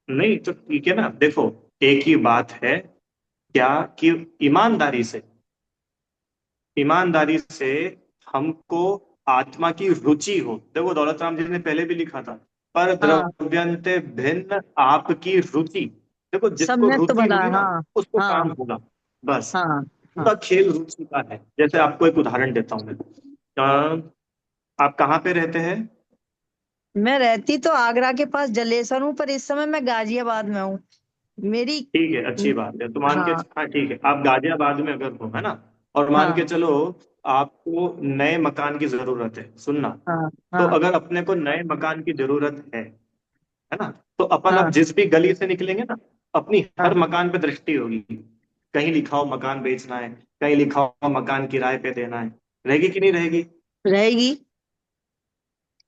नहीं तो ठीक है ना, देखो, एक ही बात है, क्या कि ईमानदारी से, ईमानदारी से हमको आत्मा की रुचि हो। देखो दौलत राम जी ने पहले भी लिखा था, पर हाँ। द्रव्यंते भिन्न आपकी रुचि। देखो जिसको सम्यक तो रुचि भला, हुई ना, हाँ। उसको हाँ। काम होगा। बस, हाँ। हाँ। पूरा खेल रुचि का है। जैसे आपको एक उदाहरण देता हूँ मैं। आप कहाँ पे रहते हैं? मैं रहती तो आगरा के पास जलेसर हूँ, पर इस समय मैं गाजियाबाद में हूँ। मेरी। ठीक है, अच्छी बात है। तो मान के, हाँ। हाँ ठीक है, आप गाजियाबाद में अगर हो, है ना, और मान हाँ। के चलो आपको नए मकान की जरूरत है, सुनना। हाँ। तो हाँ। अगर अपने को नए मकान की जरूरत है ना, तो अपन अब हाँ। जिस भी गली से निकलेंगे ना, अपनी हाँ। हर मकान पे दृष्टि होगी। कहीं लिखा हो मकान बेचना है, कहीं लिखा हो मकान किराए पे देना है। रहेगी कि नहीं रहेगी? रहेगी।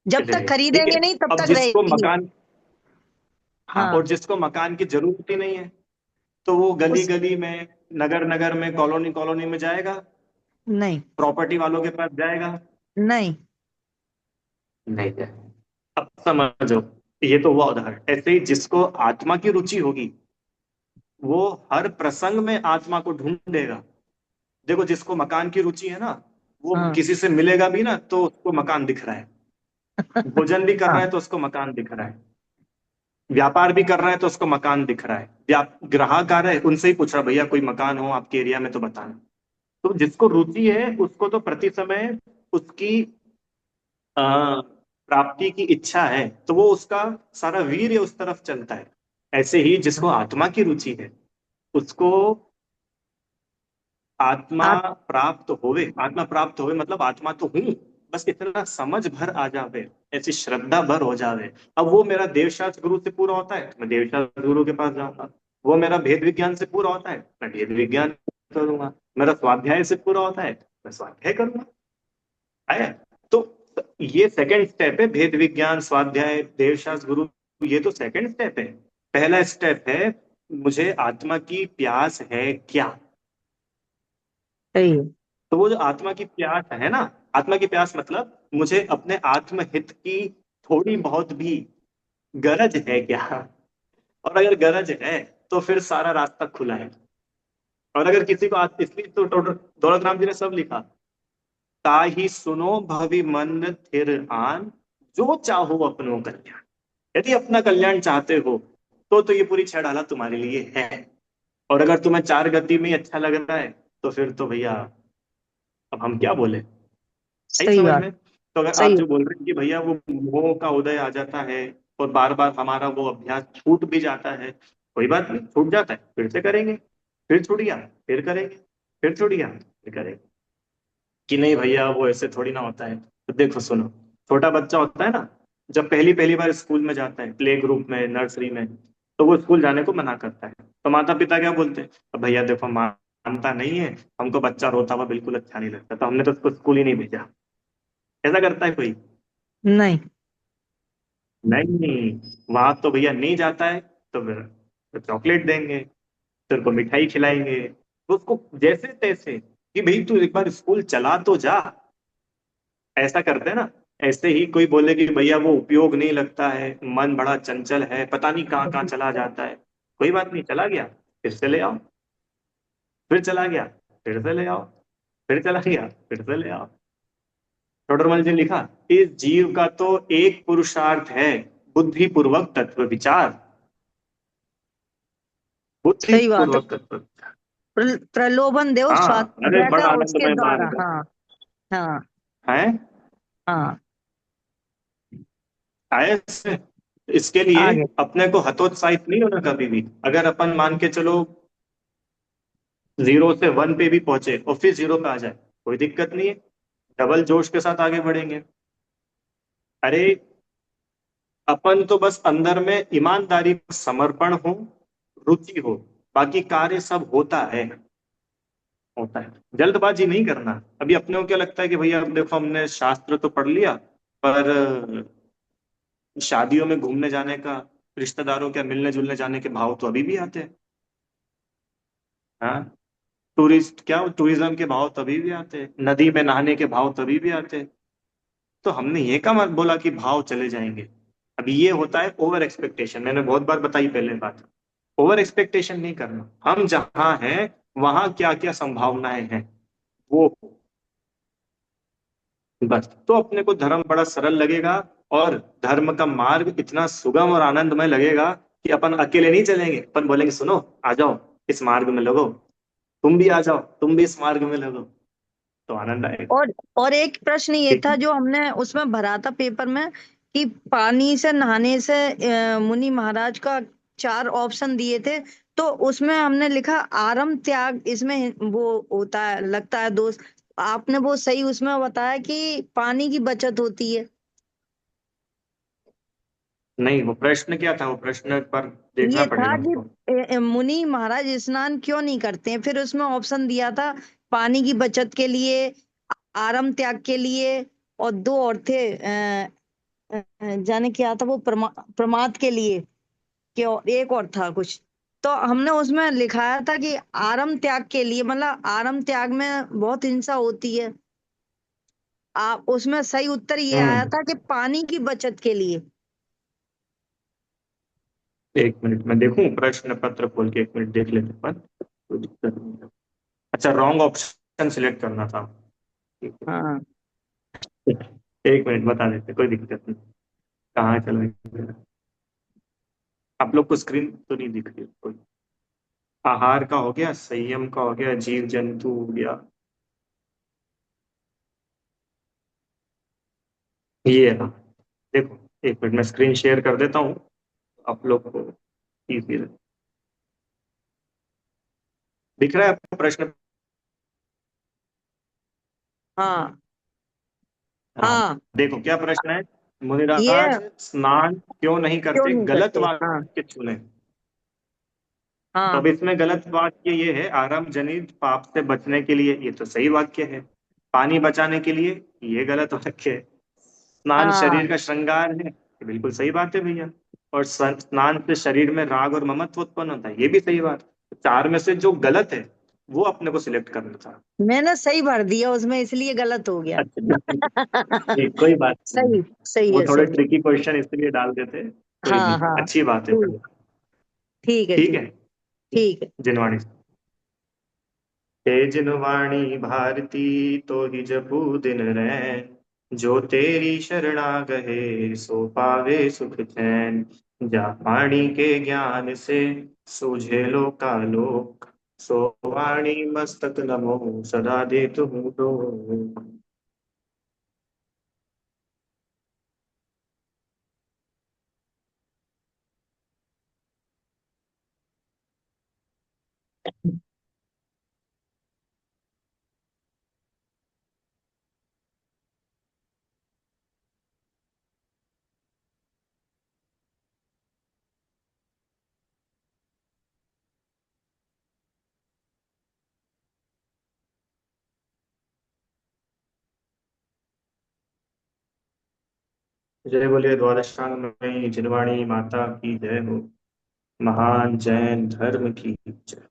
जब तक रहेगी, ठीक है। खरीदेंगे नहीं तब अब तक जिसको रहेगी। मकान, हाँ, हाँ। और जिसको मकान की जरूरत ही नहीं है, तो वो गली उस। गली में, नगर नगर में, कॉलोनी कॉलोनी में जाएगा, नहीं। प्रॉपर्टी वालों के पास जाएगा? नहीं। नहीं जाएगा। अब समझो, ये तो हुआ उदाहरण। ऐसे ही जिसको आत्मा की रुचि होगी, वो हर प्रसंग में आत्मा को ढूंढेगा। देखो जिसको मकान की रुचि है ना, वो हाँ। किसी से मिलेगा भी ना तो उसको मकान दिख रहा है, भोजन भी कर रहा हाँ। है तो उसको मकान दिख रहा है। व्यापार भी कर रहा है तो उसको मकान दिख रहा है, ग्राहक आ रहा है उनसे ही पूछ रहा भैया कोई मकान हो आपके एरिया में तो बताना। तो जिसको रुचि है उसको तो प्रति समय उसकी प्राप्ति की इच्छा है तो वो उसका सारा वीर्य उस तरफ चलता है। ऐसे ही जिसको आत्मा की रुचि है उसको आत्मा आप आत्मा प्राप्त होवे मतलब आत्मा तो हूं, बस इतना समझ भर आ जावे, ऐसी श्रद्धा भर हो जावे। अब वो मेरा देवशास्त्र गुरु से पूरा होता है मैं देवशास्त्र गुरु के पास जाऊंगा, वो मेरा भेद विज्ञान से पूरा होता है मैं भेद विज्ञान करूंगा, मेरा स्वाध्याय से पूरा होता है मैं स्वाध्याय करूंगा। है तो ये सेकंड स्टेप है, भेद विज्ञान स्वाध्याय देवशास्त्र गुरु, ये तो सेकंड स्टेप है। पहला स्टेप है मुझे आत्मा की प्यास है क्या। सही है। तो वो जो आत्मा की प्यास है ना, आत्मा की प्यास मतलब मुझे अपने आत्महित की थोड़ी बहुत भी गरज है क्या। और अगर गरज है तो फिर सारा रास्ता खुला है। और अगर किसी को इसलिए तो दौलत राम जी ने सब लिखा, ताही सुनो भवि मन थिर आन, जो चाहो अपनों कल्याण। यदि अपना कल्याण चाहते हो तो ये पूरी छह डाला तुम्हारे लिए है। और अगर तुम्हें चार गति में ही अच्छा लग रहा है तो फिर तो भैया अब हम क्या बोले। आई सही समझ बात। में। तो अगर आप सही। जो बोल रहे हैं कि भैया वो मोह का उदय आ जाता है और बार बार हमारा वो अभ्यास छूट भी जाता है, कोई बात नहीं, छूट जाता है फिर से करेंगे, फिर छूट गया फिर करेंगे, फिर छूट गया फिर करेंगे। कि नहीं भैया वो ऐसे थोड़ी ना होता है। तो देखो सुनो, छोटा बच्चा होता है ना, जब पहली पहली बार स्कूल में जाता है, प्ले ग्रुप में नर्सरी में, तो वो स्कूल जाने को मना करता है। तो माता पिता क्या बोलते हैं, अब भैया देखो मानता नहीं है, हमको बच्चा रोता हुआ बिल्कुल अच्छा नहीं लगता तो हमने तो उसको स्कूल ही नहीं भेजा। ऐसा करता है कोई? नहीं। नहीं, वहां तो भैया नहीं जाता है तो फिर तो चॉकलेट देंगे, तेरे को मिठाई खिलाएंगे, तो उसको जैसे तैसे कि भाई तू एक बार स्कूल चला तो जा, ऐसा करते हैं ना। ऐसे ही कोई बोले कि भैया वो उपयोग नहीं लगता है, मन बड़ा चंचल है, पता नहीं कहाँ कहाँ चला जाता है, कोई बात नहीं, चला गया फिर से ले आओ, फिर चला गया फिर से ले आओ, फिर चला गया फिर से ले आओ। टोडरमल जी ने लिखा, इस जीव का तो एक पुरुषार्थ है, बुद्धि पूर्वक तत्व विचार, बुद्धि सही बात है। पूर्वक तत्व विचार। प्रलोभन दो हाँ अरे स्वाध्याय बड़ा का उसके आनंदमय द्वारा। मार्ग हाँ। हाँ। है हाँ। आए इसके लिए आगे। अपने को हतोत्साहित नहीं होना कभी भी। अगर अपन मान के चलो 0 से 1 पे भी पहुंचे और फिर 0 पे आ जाए, कोई दिक्कत नहीं है, डबल जोश के साथ आगे बढ़ेंगे। अरे अपन तो बस अंदर में ईमानदारी समर्पण हो, रुचि हो, बाकी कार्य सब होता है, जल्दबाजी नहीं करना। अभी अपने को क्या लगता है कि भैया अब देखो हमने शास्त्र तो पढ़ लिया, पर शादियों में घूमने जाने का, रिश्तेदारों के मिलने जुलने जाने के भाव तो अभी भी आते हैं। हाँ, टूरिज्म के भाव तभी भी आते हैं, नदी में नहाने के भाव तभी भी आते हैं। तो हमने ये कहा मत बोला कि भाव चले जाएंगे। अभी ये होता है ओवर एक्सपेक्टेशन, मैंने बहुत बार बताई पहले बात। ओवर एक्सपेक्टेशन नहीं करना, हम जहां हैं वहां क्या क्या संभावनाएं हैं वो, बस। तो अपने को धर्म बड़ा सरल लगेगा और धर्म का मार्ग इतना सुगम और आनंदमय लगेगा कि अपन अकेले नहीं चलेंगे, अपन बोलेंगे सुनो आ जाओ इस मार्ग में लगो, तुम भी आ जाओ, तुम भी इस मार्ग में लगो, तो आनंद आएगा। और एक प्रश्न ये ठीक था है। जो हमने उसमें भरा था पेपर में कि पानी से नहाने से मुनि महाराज का 4 ऑप्शन दिए थे। तो उसमें हमने लिखा आरम त्याग, इसमें वो होता है लगता है दोस्त। आपने वो सही उसमें बताया कि पानी की बचत होती है। नहीं वो प्रश्न क्या था, वो प्रश्न पर देखना ये था पड़ेगा कि हमको। मुनि महाराज स्नान क्यों नहीं करते हैं, फिर उसमें ऑप्शन दिया था पानी की बचत के लिए, आरम त्याग के लिए, और 2 और थे जाने क्या था वो, प्रमाद के लिए, क्यों एक और था कुछ। तो हमने उसमें लिखाया था कि आरम त्याग के लिए, मतलब आरम त्याग में बहुत हिंसा होती है। आप उसमें सही उत्तर ये आया हम्म, था कि पानी की बचत के लिए। 1 मिनट मैं देखूं प्रश्न पत्र खोल के, 1 मिनट देख लेते अपन, कोई दिक्कत नहीं है। अच्छा रॉन्ग ऑप्शन सिलेक्ट करना था। ठीक हाँ। है। 1 मिनट बता देते, कोई दिक्कत नहीं। कहाँ चला गया? आप लोग को स्क्रीन तो नहीं दिख रही कोई? आहार का हो गया, संयम का हो गया, जीव जंतु हो गया, ये है ना। देखो, एक मिनट में स्क्रीन शेयर कर देता हूँ, आप लोग को इजी रहे। दिख रहा है आपको प्रश्न? हाँ हाँ, हाँ। देखो क्या प्रश्न है। ये मुनिराज स्नान क्यों नहीं क्यों करते, नहीं गलत करते? हाँ वाक्य चुने। तो अब हाँ इसमें गलत वाक्य ये है, आराम जनित पाप से बचने के लिए, ये तो सही वाक्य है। पानी बचाने के लिए, ये गलत वाक्य है। स्नान हाँ शरीर का श्रृंगार है, ये बिल्कुल सही बात है भैया। और स्नान से शरीर में राग और ममत्व उत्पन्न होता है, ये भी सही बात है। चार में से जो गलत है वो अपने को सिलेक्ट करना था। मैंने सही भर दिया उसमें, इसलिए गलत हो गया। अच्छा, ठीक, कोई बात नहीं। सही, सही वो है, थोड़े सही है। ट्रिकी क्वेश्चन इसलिए डाल देते, कोई हाँ नहीं, हाँ। अच्छी बात है ठीक, चलो। ठीक है, ठीक ठीक, है। ठीक है। जिनवाणी। हे जिनवाणी भारती, तो ही जपू दिन रैन, जो तेरी शरणा गए सो पावे सुख चैन। जा पाणी के ज्ञान से सूझे लोकालोक, सो वाणी मस्तक नमो सदा दे तुम लोक। जय बोलिए द्वादशांग जिनवाणी माता की जय हो। महान जैन धर्म की जय।